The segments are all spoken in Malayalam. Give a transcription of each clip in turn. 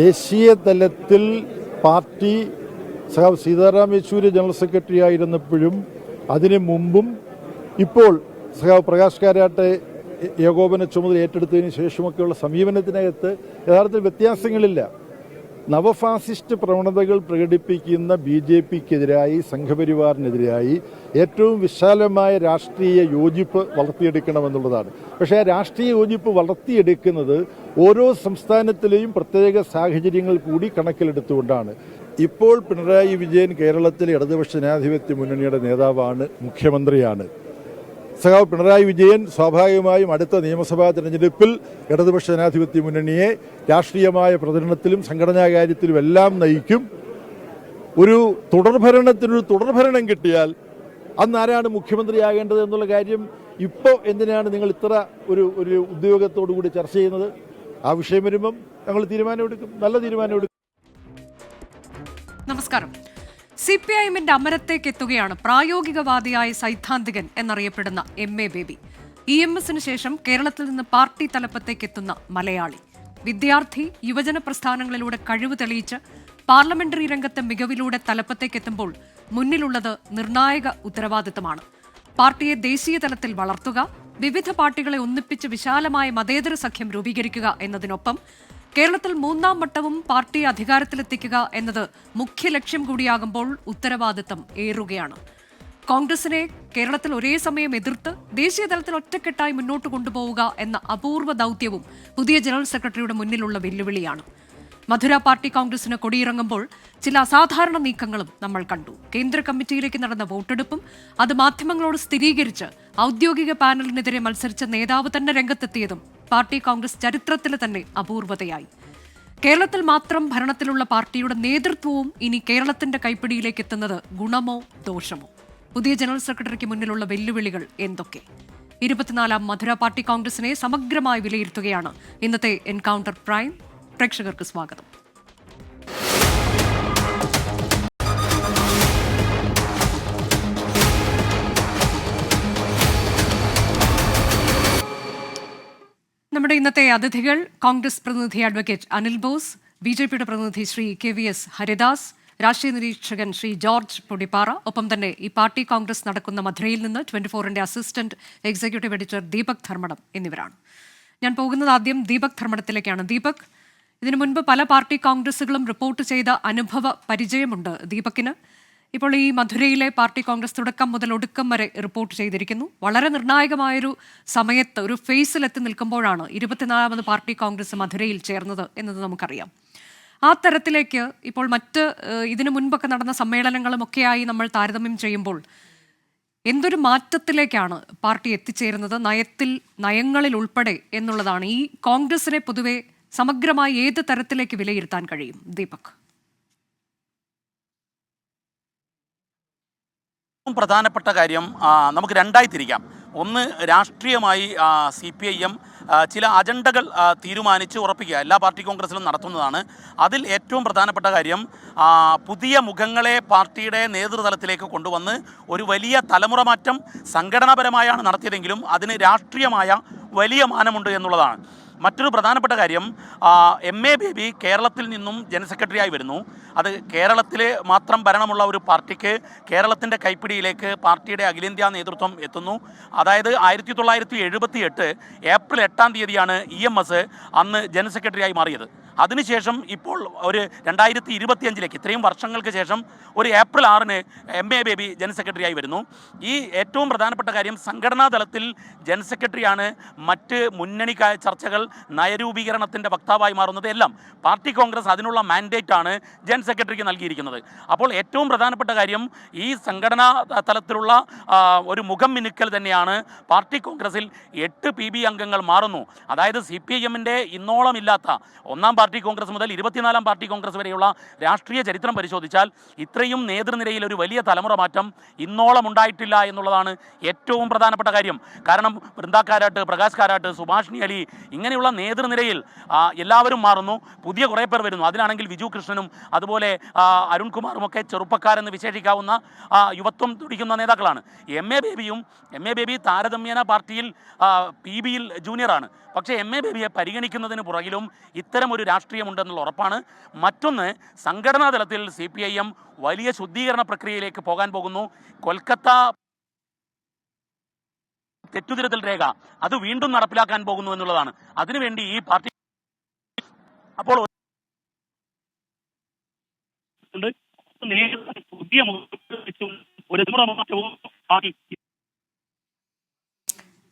ദേശീയ തലത്തിൽ party Sitaram Yechury general secretary ആയിരുന്നപ്പോഴും അതിനു മുമ്പും ഇപ്പോൾ പ്രകാശ് കാരാട്ട് ഏകോപന ചുമതല ഏറ്റെടുത്തതിന് ശേഷമൊക്കെയുള്ള സമീപനത്തിനകത്ത് യഥാർത്ഥത്തിൽ വ്യത്യാസങ്ങളില്ല. നവഫാസിസ്റ്റ് പ്രവണതകൾ പ്രകടിപ്പിക്കുന്ന BJPക്കെതിരായി, സംഘപരിവാറിനെതിരായി ഏറ്റവും വിശാലമായ രാഷ്ട്രീയ യോജിപ്പ് വളർത്തിയെടുക്കണമെന്നുള്ളതാണ്. പക്ഷേ ആ രാഷ്ട്രീയ യോജിപ്പ് വളർത്തിയെടുക്കുന്നത് ഓരോ സംസ്ഥാനത്തിലെയും പ്രത്യേക സാഹചര്യങ്ങൾ കൂടി കണക്കിലെടുത്തുകൊണ്ടാണ്. ഇപ്പോൾ പിണറായി വിജയൻ കേരളത്തിലെ ഇടതുപക്ഷ ജനാധിപത്യ മുന്നണിയുടെ നേതാവാണ്, മുഖ്യമന്ത്രിയാണ്. പിണറായി വിജയൻ സ്വാഭാവികമായും അടുത്ത നിയമസഭാ തെരഞ്ഞെടുപ്പിൽ ഇടതുപക്ഷ ജനാധിപത്യ മുന്നണിയെ രാഷ്ട്രീയമായ പ്രചരണത്തിലും സംഘടനാ കാര്യത്തിലും എല്ലാം നയിക്കും. ഒരു തുടർഭരണം കിട്ടിയാൽ അന്ന് ആരാണ് മുഖ്യമന്ത്രിയാകേണ്ടത് എന്നുള്ള കാര്യം ഇപ്പോൾ എന്തിനാണ് നിങ്ങൾ ഇത്ര ഒരു ഉദ്യോഗത്തോടു കൂടി ചർച്ച ചെയ്യുന്നത്? ആ വിഷയം വരുമ്പം ഞങ്ങൾ തീരുമാനമെടുക്കും, നല്ല തീരുമാനമെടുക്കും. നമസ്കാരം. CPIഎമ്മിന്റെ അമരത്തേക്ക് എത്തുകയാണ് പ്രായോഗികവാദിയായ സൈദ്ധാന്തികൻ എന്നറിയപ്പെടുന്ന MA ബേബി. EMSന് ശേഷം കേരളത്തിൽ നിന്ന് പാർട്ടി തലപ്പത്തേക്ക് എത്തുന്ന മലയാളി. വിദ്യാർത്ഥി യുവജന പ്രസ്ഥാനങ്ങളിലൂടെ കഴിവ് തെളിയിച്ച് പാർലമെന്ററി രംഗത്തെ മികവിലൂടെ തലപ്പത്തേക്ക് എത്തുമ്പോൾ മുന്നിലുള്ളത് നിർണായക ഉത്തരവാദിത്തമാണ്. പാർട്ടിയെ ദേശീയ തലത്തിൽ വളർത്തുക, വിവിധ പാർട്ടികളെ ഒന്നിപ്പിച്ച് വിശാലമായ മതേതര സഖ്യം രൂപീകരിക്കുക എന്നതിനൊപ്പം കേരളത്തിൽ മൂന്നാം വട്ടവും പാർട്ടിയെ അധികാരത്തിലെത്തിക്കുക എന്നത് മുഖ്യ ലക്ഷ്യം കൂടിയാകുമ്പോൾ ഉത്തരവാദിത്തം ഏറുകയാണ്. കോൺഗ്രസിനെ കേരളത്തിൽ ഒരേ സമയം എതിർത്ത് ദേശീയ തലത്തിൽ ഒറ്റക്കെട്ടായി മുന്നോട്ട് കൊണ്ടുപോവുക എന്ന അപൂർവ ദൗത്യവും പുതിയ ജനറൽ സെക്രട്ടറിയുടെ മുന്നിലുള്ള വെല്ലുവിളിയാണ്. മധുര പാർട്ടി കോൺഗ്രസിന് കൊടിയിറങ്ങുമ്പോൾ ചില അസാധാരണ നീക്കങ്ങളും നമ്മൾ കണ്ടു. കേന്ദ്ര കമ്മിറ്റിയിലേക്ക് നടന്ന വോട്ടെടുപ്പും അത് മാധ്യമങ്ങളോട് സ്ഥിരീകരിച്ച് ഔദ്യോഗിക പാനലിനെതിരെ മത്സരിച്ച നേതാവ് തന്നെ രംഗത്തെത്തിയതും പാർട്ടി കോൺഗ്രസ് ചരിത്രത്തിലെ തന്നെ അപൂർവതയായി. കേരളത്തിൽ മാത്രം ഭരണത്തിലുള്ള പാർട്ടിയുടെ നേതൃത്വവും ഇനി കേരളത്തിന്റെ കൈപ്പിടിയിലേക്ക് എത്തുന്നത് ഗുണമോ ദോഷമോ? പുതിയ ജനറൽ സെക്രട്ടറിക്ക് മുന്നിലുള്ള വെല്ലുവിളികൾ എന്തൊക്കെ? 24ാം മധുര പാർട്ടി കോൺഗ്രസിനെ സമഗ്രമായി വിലയിരുത്തുകയാണ് ഇന്നത്തെ എൻകൗണ്ടർ പ്രൈം. പ്രേക്ഷകർക്ക് സ്വാഗതം. നമ്മുടെ ഇന്നത്തെ അതിഥികൾ കോൺഗ്രസ് പ്രതിനിധി അഡ്വക്കേറ്റ് അനിൽ ബോസ്, BJPയുടെ പ്രതിനിധി ശ്രീ KVS ഹരിദാസ്, രാഷ്ട്രീയ നിരീക്ഷകൻ ശ്രീ ജോർജ് പൊടിപ്പാറ, ഒപ്പം തന്നെ ഈ പാർട്ടി കോൺഗ്രസ് നടക്കുന്ന മധുരയിൽ നിന്ന് 24ന്റെ assistant executive editor Deepak Dharmadam എന്നിവരാണ്. ഞാൻ പോകുന്നത് ആദ്യം ദീപക് ധർമ്മടത്തിലേക്കാണ്. ദീപക്, ഇതിനു മുൻപ് പല പാർട്ടി കോൺഗ്രസുകളും റിപ്പോർട്ട് ചെയ്ത അനുഭവ പരിചയമുണ്ട് ദീപകിന്. ഇപ്പോൾ ഈ മധുരയിലെ പാർട്ടി കോൺഗ്രസ് തുടക്കം മുതൽ ഒടുക്കം വരെ റിപ്പോർട്ട് ചെയ്തിരിക്കുന്നു. വളരെ നിർണായകമായൊരു സമയത്ത്, ഒരു ഫേസിലെത്തി നിൽക്കുമ്പോഴാണ് 24ാമത് പാർട്ടി കോൺഗ്രസ് മധുരയിൽ ചേർന്നത് എന്നത് നമുക്കറിയാം. ആ തരത്തിലേക്ക് ഇപ്പോൾ ഇതിനു മുൻപൊക്കെ നടന്ന സമ്മേളനങ്ങളുമൊക്കെയായി നമ്മൾ താരതമ്യം ചെയ്യുമ്പോൾ എന്തൊരു മാറ്റത്തിലേക്കാണ് പാർട്ടി എത്തിച്ചേരുന്നത് നയങ്ങളിൽ ഉൾപ്പെടെ എന്നുള്ളതാണ്. ഈ കോൺഗ്രസിനെ പൊതുവെ സമഗ്രമായി ഏത് തരത്തിലേക്ക് വിലയിരുത്താൻ കഴിയും ദീപക്? പ്രധാനപ്പെട്ട കാര്യം നമുക്ക് രണ്ടായി തിരിക്കാം. ഒന്ന്, രാഷ്ട്രീയമായി CPIM ചില അജണ്ടകൾ തീരുമാനിച്ച് ഉറപ്പിക്കുക, എല്ലാ പാർട്ടി കോൺഗ്രസിലും നടത്തുന്നതാണ്. അതിൽ ഏറ്റവും പ്രധാനപ്പെട്ട കാര്യം പുതിയ മുഖങ്ങളെ പാർട്ടിയുടെ നേതൃതലത്തിലേക്ക് കൊണ്ടുവന്ന് ഒരു വലിയ തലമുറ മാറ്റം സംഘടനാപരമായാണ് നടത്തിയതെങ്കിലും അതിന് രാഷ്ട്രീയമായ വലിയ മാനമുണ്ട് എന്നുള്ളതാണ്. മറ്റൊരു പ്രധാനപ്പെട്ട കാര്യം, MA ബേബി കേരളത്തിൽ നിന്നും ജനറൽ സെക്രട്ടറിയായി വരുന്നു. അത് കേരളത്തിലെ മാത്രം ഭരണമുള്ള ഒരു പാർട്ടിക്ക് കേരളത്തിൻ്റെ കൈപ്പിടിയിലേക്ക് പാർട്ടിയുടെ അഖിലേന്ത്യാ നേതൃത്വം എത്തുന്നു. അതായത് 1978 ഏപ്രിൽ 8-ാം തീയതിയാണ് EMS അന്ന് ജനറൽ സെക്രട്ടറിയായി മാറിയത്. അതിനുശേഷം ഇപ്പോൾ ഒരു 2025 ഇത്രയും വർഷങ്ങൾക്ക് ശേഷം ഒരു ഏപ്രിൽ 6-ന് MA ബേബി ജനറൽ സെക്രട്ടറിയായി വരുന്നു. ഈ ഏറ്റവും പ്രധാനപ്പെട്ട കാര്യം, സംഘടനാ തലത്തിൽ ജനറൽ സെക്രട്ടറിയാണ് മറ്റ് മുന്നണി ചർച്ചകൾ, നയരൂപീകരണത്തിൻ്റെ വക്താവായി മാറുന്നത് എല്ലാം. പാർട്ടി കോൺഗ്രസ് അതിനുള്ള മാൻഡേറ്റാണ് ജനറൽ സെക്രട്ടറിക്ക് നൽകിയിരിക്കുന്നത്. അപ്പോൾ ഏറ്റവും പ്രധാനപ്പെട്ട കാര്യം, ഈ സംഘടനാ തലത്തിലുള്ള ഒരു മുഖം മിനുക്കൽ തന്നെയാണ്. പാർട്ടി കോൺഗ്രസിൽ 8 PB അംഗങ്ങൾ മാറുന്നു. അതായത് CPIഎമ്മിൻ്റെ ഇന്നോളം ഇല്ലാത്ത, ഒന്നാം പാർട്ടി കോൺഗ്രസ് മുതൽ 24ാം പാർട്ടി കോൺഗ്രസ് വരെയുള്ള രാഷ്ട്രീയ ചരിത്രം പരിശോധിച്ചാൽ ഇത്രയും നേതൃനിരയിൽ ഒരു വലിയ തലമുറ മാറ്റം ഇന്നോളം ഉണ്ടായിട്ടില്ല എന്നുള്ളതാണ് ഏറ്റവും പ്രധാനപ്പെട്ട കാര്യം. കാരണം വൃന്ദ കാരാട്ട്, പ്രകാശ് കാരാട്ട്, സുഭാഷിണി അലി, ഇങ്ങനെയുള്ള ഇങ്ങനെയുള്ള നേതൃനിരയിൽ എല്ലാവരും മാറുന്നു, പുതിയ കുറേ പേർ വരുന്നു. അതിലാണെങ്കിൽ വിജു കൃഷ്ണനും അതുപോലെ അരുൺകുമാറും ഒക്കെ ചെറുപ്പക്കാരെന്ന് വിശേഷിക്കാവുന്ന യുവത്വം തുടിക്കുന്ന നേതാക്കളാണ്. എം എ ബേബി താരതമ്യേന പാർട്ടിയിൽ PBയിൽ ജൂനിയറാണ്. പക്ഷേ എം എ ബേബിയെ പരിഗണിക്കുന്നതിന് പുറകിലും ഇത്തരമൊരു രാഷ്ട്രീയമുണ്ടെന്നുള്ള ഉറപ്പാണ്. മറ്റൊന്ന്, സംഘടനാ തലത്തിൽ CPIM വലിയ ശുദ്ധീകരണ പ്രക്രിയയിലേക്ക് പോകാൻ പോകുന്നു. കൊൽക്കത്ത തെറ്റുതിരുത്തൽ രേഖ അത് വീണ്ടും നടപ്പിലാക്കാൻ പോകുന്നു എന്നുള്ളതാണ്. അതിനുവേണ്ടി ഈ പാർട്ടി അപ്പോൾ പുതിയ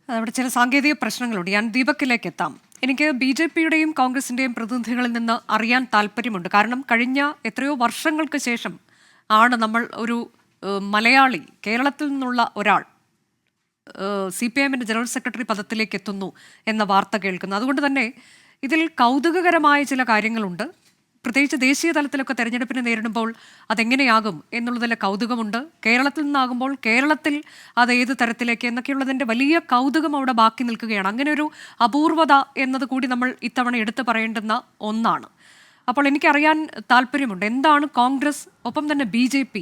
അവിടെ ചില സാങ്കേതിക പ്രശ്നങ്ങളുണ്ട്. ഞാൻ ദീപക്കിലേക്ക് എത്താം. എനിക്ക് BJPയുടെയും കോൺഗ്രസിന്റെയും പ്രതിനിധികളിൽ നിന്ന് അറിയാൻ താല്പര്യമുണ്ട്. കാരണം കഴിഞ്ഞ എത്രയോ വർഷങ്ങൾക്ക് ശേഷം ആണ് നമ്മൾ ഒരു മലയാളി, കേരളത്തിൽ നിന്നുള്ള ഒരാൾ CPIMന്റെ ജനറൽ സെക്രട്ടറി പദത്തിലേക്ക് എത്തുന്നു എന്ന വാർത്ത കേൾക്കുന്നു. അതുകൊണ്ട് തന്നെ ഇതിൽ കൗതുകകരമായ ചില കാര്യങ്ങളുണ്ട്. പ്രത്യേകിച്ച് ദേശീയ തലത്തിലൊക്കെ തെരഞ്ഞെടുപ്പിനെ നേരിടുമ്പോൾ അതെങ്ങനെയാകും എന്നുള്ളതിലെ കൗതുകമുണ്ട്. കേരളത്തിൽ നിന്നാകുമ്പോൾ കേരളത്തിൽ അത് ഏത് തരത്തിലേക്ക് എന്നൊക്കെയുള്ളതിൻ്റെ വലിയ കൗതുകം അവിടെ ബാക്കി നിൽക്കുകയാണ്. അങ്ങനെ ഒരു അപൂർവത എന്നത് കൂടി നമ്മൾ ഇത്തവണ എടുത്തു പറയേണ്ടുന്ന ഒന്നാണ്. അപ്പോൾ എനിക്കറിയാൻ താല്പര്യമുണ്ട്, എന്താണ് കോൺഗ്രസ് ഒപ്പം തന്നെ BJP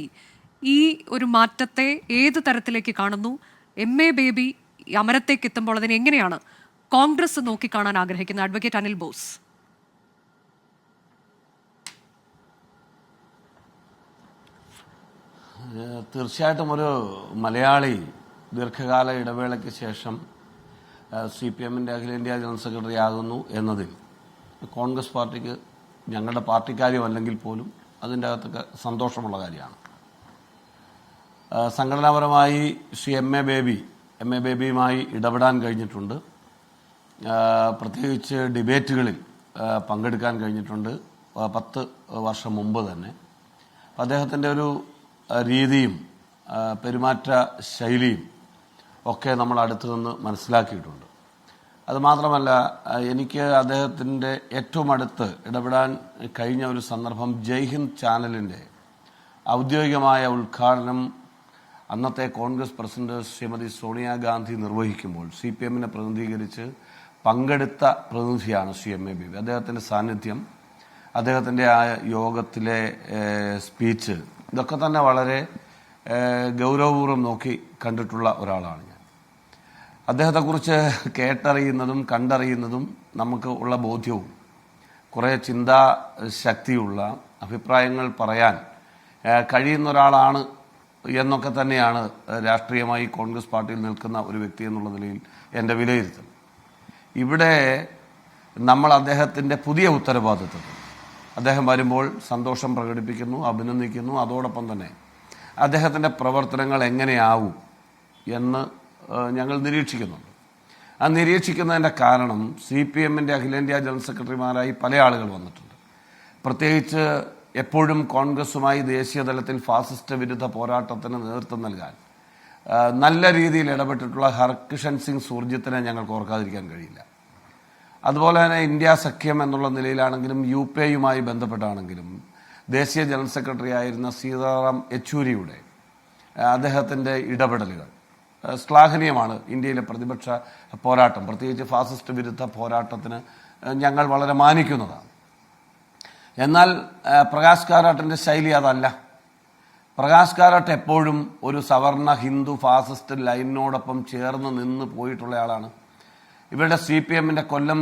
ഈ ഒരു മാറ്റത്തെ ഏത് തരത്തിലേക്ക് കാണുന്നു? MA ബേബി അമരത്തേക്ക് എത്തുമ്പോൾ അതിനെ എങ്ങനെയാണ് കോൺഗ്രസ് നോക്കിക്കാണാൻ ആഗ്രഹിക്കുന്നത്? Advocate Anil boss. തീർച്ചയായിട്ടും ഒരു മലയാളി ദീർഘകാല ഇടവേളയ്ക്ക് ശേഷം CPIMന്റെ അഖിലേന്ത്യാ ജനറൽ സെക്രട്ടറി ആകുന്നു എന്നതിൽ കോൺഗ്രസ് പാർട്ടിക്ക്, ഞങ്ങളുടെ പാർട്ടിക്കാരുമല്ലെങ്കിൽ പോലും അതിൻ്റെ അകത്തൊക്കെ സന്തോഷമുള്ള കാര്യമാണ്. സംഘടനാപരമായി ശ്രീ എം എ ബേബിയുമായി ഇടപെടാൻ കഴിഞ്ഞിട്ടുണ്ട്. പ്രത്യേകിച്ച് ഡിബേറ്റുകളിൽ പങ്കെടുക്കാൻ കഴിഞ്ഞിട്ടുണ്ട് 10 വർഷം മുമ്പ് തന്നെ. അദ്ദേഹത്തിൻ്റെ ഒരു രീതിയും പെരുമാറ്റ ശൈലിയും ഒക്കെ നമ്മൾ അടുത്തു നിന്ന് മനസ്സിലാക്കിയിട്ടുണ്ട്. അതുമാത്രമല്ല, എനിക്ക് അദ്ദേഹത്തിൻ്റെ ഏറ്റവും അടുത്ത് ഇടപെടാൻ കഴിഞ്ഞ ഒരു സന്ദർഭം ജയ്ഹിന്ദ് ചാനലിൻ്റെ ഔദ്യോഗികമായ ഉദ്ഘാടനം അന്നത്തെ കോൺഗ്രസ് പ്രസിഡന്റ് ശ്രീമതി സോണിയാഗാന്ധി നിർവഹിക്കുമ്പോൾ CPIMനെ പ്രതിനിധീകരിച്ച് പങ്കെടുത്ത പ്രതിനിധിയാണ് ശ്രീ MA ബേബി. അദ്ദേഹത്തിൻ്റെ സാന്നിധ്യം, അദ്ദേഹത്തിൻ്റെ ആ യോഗത്തിലെ സ്പീച്ച്, ഇതൊക്കെ തന്നെ വളരെ ഗൗരവപൂർവ്വം നോക്കി കണ്ടിട്ടുള്ള ഒരാളാണ് ഞാൻ. അദ്ദേഹത്തെക്കുറിച്ച് കേട്ടറിയുന്നതും കണ്ടറിയുന്നതും നമുക്ക് ഉള്ള ബോധ്യവും കുറേ ചിന്താശക്തിയുള്ള അഭിപ്രായങ്ങൾ പറയാൻ കഴിയുന്ന ഒരാളാണ് എന്നൊക്കെ തന്നെയാണ് രാഷ്ട്രീയമായി കോൺഗ്രസ് പാർട്ടിയിൽ നിൽക്കുന്ന ഒരു വ്യക്തി എന്നുള്ള നിലയിൽ എൻ്റെ വിലയിരുത്തൽ. ഇവിടെ നമ്മൾ അദ്ദേഹത്തിൻ്റെ പുതിയ ഉത്തരവാദിത്വത്തിൽ അദ്ദേഹം വരുമ്പോൾ സന്തോഷം പ്രകടിപ്പിക്കുന്നു, അഭിനന്ദിക്കുന്നു. അതോടൊപ്പം തന്നെ അദ്ദേഹത്തിൻ്റെ പ്രവർത്തനങ്ങൾ എങ്ങനെയാവും എന്ന് ഞങ്ങൾ നിരീക്ഷിക്കുന്നുണ്ട്. ആ നിരീക്ഷിക്കുന്നതിൻ്റെ കാരണം CPIMന്റെ അഖിലേന്ത്യാ ജനറൽ സെക്രട്ടറിമാരായി പല ആളുകൾ വന്നിട്ടുണ്ട്. പ്രത്യേകിച്ച് എപ്പോഴും കോൺഗ്രസുമായി ദേശീയ തലത്തിൽ ഫാസിസ്റ്റ് വിരുദ്ധ പോരാട്ടത്തിന് നേതൃത്വം നൽകാൻ നല്ല രീതിയിൽ ഇടപെട്ടിട്ടുള്ള ഹർകിഷൻ സിംഗ് സുർജിത്തിനെ ഞങ്ങൾക്ക് ഓർക്കാതിരിക്കാൻ കഴിയില്ല. അതുപോലെ തന്നെ ഇന്ത്യ സഖ്യം എന്നുള്ള നിലയിലാണെങ്കിലും UPAയുമായി ബന്ധപ്പെട്ടാണെങ്കിലും ദേശീയ ജനറൽ സെക്രട്ടറി ആയിരുന്ന സീതാറാം യെച്ചൂരിയുടെ അദ്ദേഹത്തിൻ്റെ ഇടപെടലുകൾ ശ്ലാഘനീയമാണ്. ഇന്ത്യയിലെ പ്രതിപക്ഷ പോരാട്ടം, പ്രത്യേകിച്ച് ഫാസിസ്റ്റ് വിരുദ്ധ പോരാട്ടത്തിന് ഞങ്ങൾ വളരെ മാനിക്കുന്നതാണ്. എന്നാൽ പ്രകാശ് കാരാട്ടിൻ്റെ ശൈലി അതല്ല. പ്രകാശ് കാരാട്ട് എപ്പോഴും ഒരു സവർണ ഹിന്ദു ഫാസിസ്റ്റ് ലൈനിനോടൊപ്പം ചേർന്ന് നിന്ന് പോയിട്ടുള്ള ആളാണ്. ഇവരുടെ CPIMന്റെ കൊല്ലം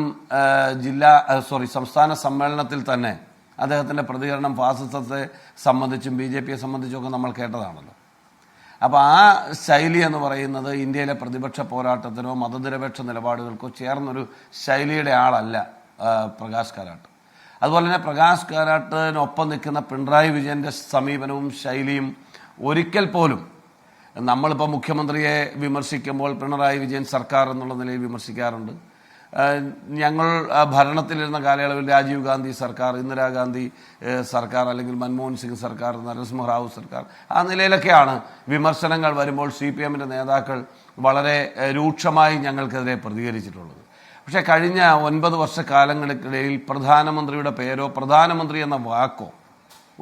സംസ്ഥാന സമ്മേളനത്തിൽ തന്നെ അദ്ദേഹത്തിൻ്റെ പ്രതികരണം ഫാസിസത്തെ സംബന്ധിച്ചും BJPയെ സംബന്ധിച്ചും ഒക്കെ നമ്മൾ കേട്ടതാണല്ലോ. അപ്പോൾ ആ ശൈലി എന്ന് പറയുന്നത് ഇന്ത്യയിലെ പ്രതിപക്ഷ പോരാട്ടത്തിനോ മതനിരപേക്ഷ നിലപാടുകൾക്കോ ചേർന്നൊരു ശൈലിയുടെ ആളല്ല പ്രകാശ് കാരാട്ട്. അതുപോലെ തന്നെ പ്രകാശ് കാരാട്ടിനൊപ്പം നിൽക്കുന്ന പിണറായി വിജയൻ്റെ സമീപനവും ശൈലിയും ഒരിക്കൽ പോലും, നമ്മളിപ്പോൾ മുഖ്യമന്ത്രിയെ വിമർശിക്കുമ്പോൾ പിണറായി വിജയൻ സർക്കാർ എന്നുള്ള നിലയിൽ വിമർശിക്കാറുണ്ട്. ഞങ്ങൾ ഭരണത്തിലിരുന്ന കാലയളവിൽ രാജീവ് ഗാന്ധി സർക്കാർ, ഇന്ദിരാഗാന്ധി സർക്കാർ, അല്ലെങ്കിൽ മൻമോഹൻ സിംഗ് സർക്കാർ, നരസിംഹറാവു സർക്കാർ, ആ നിലയിലൊക്കെയാണ് വിമർശനങ്ങൾ വരുമ്പോൾ CPIMന്റെ നേതാക്കൾ വളരെ രൂക്ഷമായി ഞങ്ങൾക്കെതിരെ പ്രതികരിച്ചിട്ടുള്ളത്. പക്ഷേ കഴിഞ്ഞ 9 വർഷക്കാലങ്ങൾക്കിടയിൽ പ്രധാനമന്ത്രിയുടെ പേരോ പ്രധാനമന്ത്രി എന്ന വാക്കോ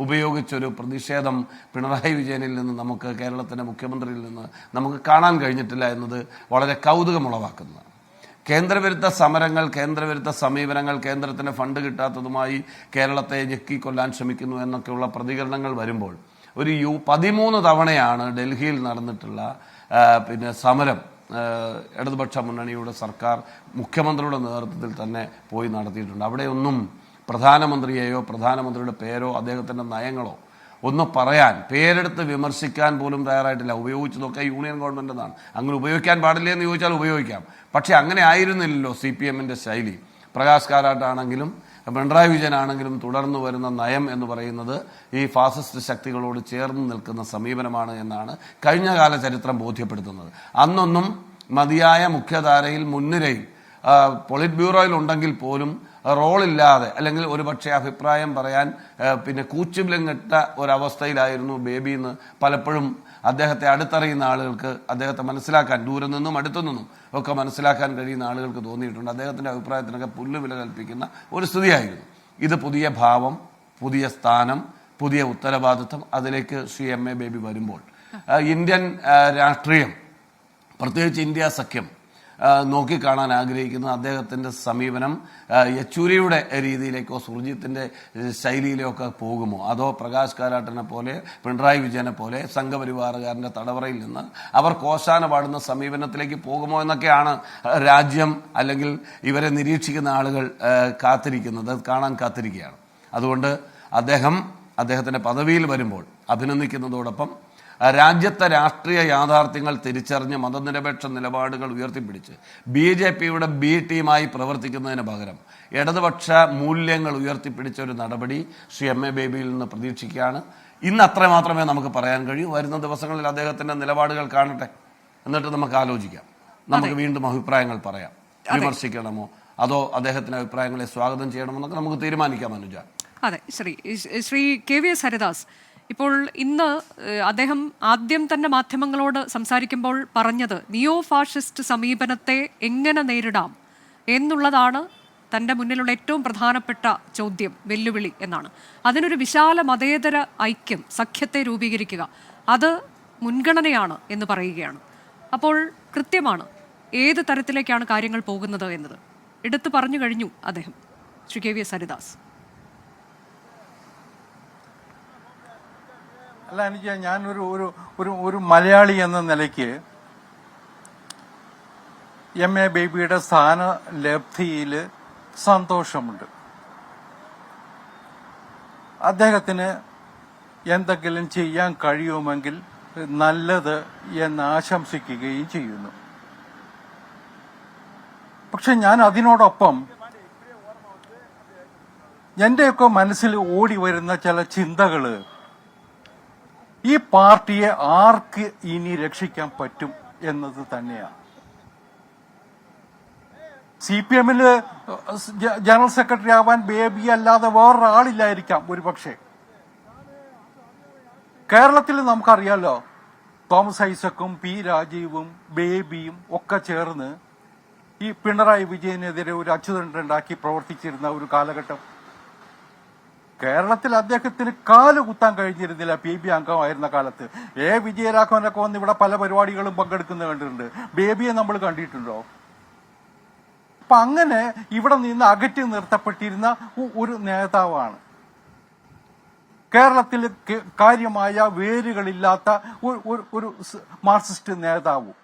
ഉപയോഗിച്ചൊരു പ്രതിഷേധം പിണറായി വിജയനിൽ നിന്ന് നമുക്ക്, കേരളത്തിൻ്റെ മുഖ്യമന്ത്രിയിൽ നിന്ന് നമുക്ക് കാണാൻ കഴിഞ്ഞിട്ടില്ല എന്നത് വളരെ കൗതുകമുളവാക്കുന്നതാണ്. കേന്ദ്രവിരുദ്ധ സമരങ്ങൾ, കേന്ദ്രവിരുദ്ധ സമീപനങ്ങൾ, കേന്ദ്രത്തിന് ഫണ്ട് കിട്ടാത്തതുമായി കേരളത്തെ ഞെക്കിക്കൊല്ലാൻ ശ്രമിക്കുന്നു എന്നൊക്കെയുള്ള പ്രതികരണങ്ങൾ വരുമ്പോൾ 13 തവണയാണ് ഡൽഹിയിൽ നടന്നിട്ടുള്ള സമരം ഇടതുപക്ഷ മുന്നണിയുടെ സർക്കാർ മുഖ്യമന്ത്രിയുടെ നേതൃത്വത്തിൽ തന്നെ പോയി നടത്തിയിട്ടുണ്ട്. അവിടെയൊന്നും പ്രധാനമന്ത്രിയെയോ പ്രധാനമന്ത്രിയുടെ പേരോ അദ്ദേഹത്തിൻ്റെ നയങ്ങളോ ഒന്ന് പറയാൻ, പേരെടുത്ത് വിമർശിക്കാൻ പോലും തയ്യാറായിട്ടില്ല. ഉപയോഗിച്ചതൊക്കെ യൂണിയൻ ഗവൺമെൻറ് എന്നാണ്. അങ്ങനെ ഉപയോഗിക്കാൻ പാടില്ല എന്ന് ചോദിച്ചാൽ ഉപയോഗിക്കാം. പക്ഷേ അങ്ങനെ ആയിരുന്നില്ലല്ലോ CPM-ന്റെ ശൈലി. പ്രകാശ് കാരാട്ടാണെങ്കിലും പിണറായി വിജയനാണെങ്കിലും തുടർന്നു വരുന്ന നയം എന്ന് പറയുന്നത് ഈ ഫാസിസ്റ്റ് ശക്തികളോട് ചേർന്ന് നിൽക്കുന്ന സമീപനമാണ് എന്നാണ് കഴിഞ്ഞകാല ചരിത്രം ബോധ്യപ്പെടുത്തുന്നത്. അന്നൊന്നും മതിയായ മുഖ്യധാരയിൽ മുൻനിരയിൽ പൊളിറ്റ് ബ്യൂറോയിൽ ഉണ്ടെങ്കിൽ പോലും റോളില്ലാതെ, അല്ലെങ്കിൽ ഒരുപക്ഷെ അഭിപ്രായം പറയാൻ കൂച്ചുവിലങ്ങിട്ട ഒരവസ്ഥയിലായിരുന്നു ബേബി എന്ന് പലപ്പോഴും അദ്ദേഹത്തെ അടുത്തറിയുന്ന ആളുകൾക്ക്, അദ്ദേഹത്തെ മനസ്സിലാക്കാൻ, ദൂരെ നിന്നും അടുത്തു നിന്നും ഒക്കെ മനസ്സിലാക്കാൻ കഴിയുന്ന ആളുകൾക്ക് തോന്നിയിട്ടുണ്ട്. അദ്ദേഹത്തിൻ്റെ അഭിപ്രായത്തിനൊക്കെ പുല്ലുവില കൽപ്പിക്കുന്ന ഒരു സ്ഥിതിയായിരുന്നു. ഇത് പുതിയ ഭാവം, പുതിയ സ്ഥാനം, പുതിയ ഉത്തരവാദിത്വം, അതിലേക്ക് ശ്രീ MA ബേബി വരുമ്പോൾ ഇന്ത്യൻ രാഷ്ട്രീയം, പ്രത്യേകിച്ച് ഇന്ത്യ സഖ്യം നോക്കിക്കാണാൻ ആഗ്രഹിക്കുന്ന അദ്ദേഹത്തിൻ്റെ സമീപനം യെച്ചൂരിയുടെ രീതിയിലേക്കോ സുർജിത്തിൻ്റെ ശൈലിയിലോ ഒക്കെ പോകുമോ, അതോ പ്രകാശ് കാരാട്ടിനെ പോലെ പിണറായി വിജയനെ പോലെ സംഘപരിവാറുകാരൻ്റെ തടവറയിൽ നിന്ന് അവർ കോശാന പാടുന്ന സമീപനത്തിലേക്ക് പോകുമോ എന്നൊക്കെയാണ് രാജ്യം അല്ലെങ്കിൽ ഇവരെ നിരീക്ഷിക്കുന്ന ആളുകൾ കാത്തിരിക്കുന്നത്, കാണാൻ കാത്തിരിക്കുകയാണ്. അതുകൊണ്ട് അദ്ദേഹത്തിൻ്റെ പദവിയിൽ വരുമ്പോൾ അഭിനന്ദിക്കുന്നതോടൊപ്പം രാജ്യത്തെ രാഷ്ട്രീയ യാഥാർത്ഥ്യങ്ങൾ തിരിച്ചറിഞ്ഞ് മതനിരപേക്ഷ നിലപാടുകൾ ഉയർത്തിപ്പിടിച്ച് BJPയുടെ B ടീമായി പ്രവർത്തിക്കുന്നതിന് പകരം ഇടതുപക്ഷ മൂല്യങ്ങൾ ഉയർത്തിപ്പിടിച്ച ഒരു നടപടി ശ്രീ MA ബേബിയിൽ നിന്ന് പ്രതീക്ഷിക്കുകയാണ്. ഇന്ന് അത്ര മാത്രമേ നമുക്ക് പറയാൻ കഴിയൂ. വരുന്ന ദിവസങ്ങളിൽ അദ്ദേഹത്തിൻ്റെ നിലപാടുകൾ കാണട്ടെ, എന്നിട്ട് നമുക്ക് ആലോചിക്കാം. നമുക്ക് വീണ്ടും അഭിപ്രായങ്ങൾ പറയാം. വിമർശിക്കണമോ അതോ അദ്ദേഹത്തിൻ്റെ അഭിപ്രായങ്ങളെ സ്വാഗതം ചെയ്യണമെന്നൊക്കെ നമുക്ക് തീരുമാനിക്കാം. അനുജ. അതെ, ശ്രീ KVS ഹരിദാസ്, ഇപ്പോൾ ഇന്ന് അദ്ദേഹം ആദ്യം തന്നെ മാധ്യമങ്ങളോട് സംസാരിക്കുമ്പോൾ പറഞ്ഞത് നിയോ ഫാഷിസ്റ്റ് സമീപനത്തെ എങ്ങനെ നേരിടാം എന്നുള്ളതാണ് തൻ്റെ മുന്നിലുള്ള ഏറ്റവും പ്രധാനപ്പെട്ട ചോദ്യം, വെല്ലുവിളി എന്നാണ്. അതിനൊരു വിശാല മതേതര ഐക്യം, സഖ്യത്തെ രൂപീകരിക്കുക, അത് മുൻഗണനയാണ് എന്ന് പറയുകയാണ്. അപ്പോൾ കൃത്യമാണ് ഏത് തരത്തിലേക്കാണ് കാര്യങ്ങൾ പോകുന്നത് എന്നത് എടുത്തു പറഞ്ഞു കഴിഞ്ഞു അദ്ദേഹം. ശ്രീ KVS ഹരിദാസ്. അല്ല, എനിക്ക് ഞാനൊരു ഒരു ഒരു ഒരു മലയാളി എന്ന നിലയ്ക്ക് MA ബേബിയുടെ സ്ഥാന ലബ്ധിയിൽ സന്തോഷമുണ്ട്. അദ്ദേഹത്തിന് എന്തെങ്കിലും ചെയ്യാൻ കഴിയുമെങ്കിൽ നല്ലത് എന്ന് ആശംസിക്കുകയും ചെയ്യുന്നു. പക്ഷെ ഞാൻ അതിനോടൊപ്പം എന്റെയൊക്കെ മനസ്സിൽ ഓടി വരുന്ന ചില ചിന്തകള്, ഈ പാർട്ടിയെ ആർക്ക് ഇനി രക്ഷിക്കാൻ പറ്റും എന്നത് തന്നെയാണ്. CPM-ല് ജനറൽ സെക്രട്ടറി ആവാൻ ബേബി അല്ലാതെ വേറൊരാളില്ലായിരിക്കാം ഒരുപക്ഷെ. കേരളത്തിൽ നമുക്കറിയാലോ, തോമസ് ഐസക്കും P രാജീവും ബേബിയും ഒക്കെ ചേർന്ന് ഈ പിണറായി വിജയനെതിരെ ഒരു അച്ചുതണ്ടുണ്ടാക്കി പ്രവർത്തിച്ചിരുന്ന ഒരു കാലഘട്ടം. കേരളത്തിൽ അദ്ദേഹത്തിന് കാല് കുത്താൻ കഴിഞ്ഞിരുന്നില്ല PB അംഗമായിരുന്ന കാലത്ത്. വിജയരാഘവനൊക്കെ വന്ന് ഇവിടെ പല പരിപാടികളും പങ്കെടുക്കുന്നത് കണ്ടിട്ടുണ്ട്. ബേബിയെ നമ്മൾ കണ്ടിട്ടുണ്ടോ? അപ്പൊ അങ്ങനെ ഇവിടെ നിന്ന് അകറ്റി നിർത്തപ്പെട്ടിരുന്ന ഒരു നേതാവാണ്. കേരളത്തിൽ കാര്യമായ വേരുകളില്ലാത്ത ഒരു മാർക്സിസ്റ്റ് നേതാവും.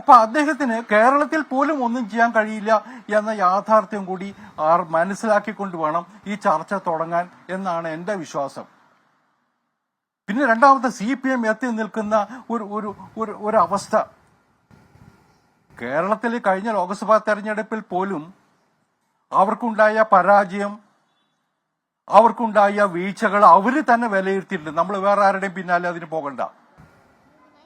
അപ്പൊ അദ്ദേഹത്തിന് കേരളത്തിൽ പോലും ഒന്നും ചെയ്യാൻ കഴിയില്ല എന്ന യാഥാർത്ഥ്യം കൂടി മനസ്സിലാക്കിക്കൊണ്ട് വേണം ഈ ചർച്ച തുടങ്ങാൻ എന്നാണ് എന്റെ വിശ്വാസം. പിന്നെ രണ്ടാമത്തെ CPM എത്തി നിൽക്കുന്ന ഒരു അവസ്ഥ. കേരളത്തിൽ കഴിഞ്ഞ ലോക്സഭാ തെരഞ്ഞെടുപ്പിൽ പോലും അവർക്കുണ്ടായ പരാജയം, അവർക്കുണ്ടായ വീഴ്ചകൾ അവര് തന്നെ വിലയിരുത്തിയിട്ടുണ്ട്. നമ്മൾ വേറെ ആരുടെയും പിന്നാലെ അതിന് പോകണ്ട.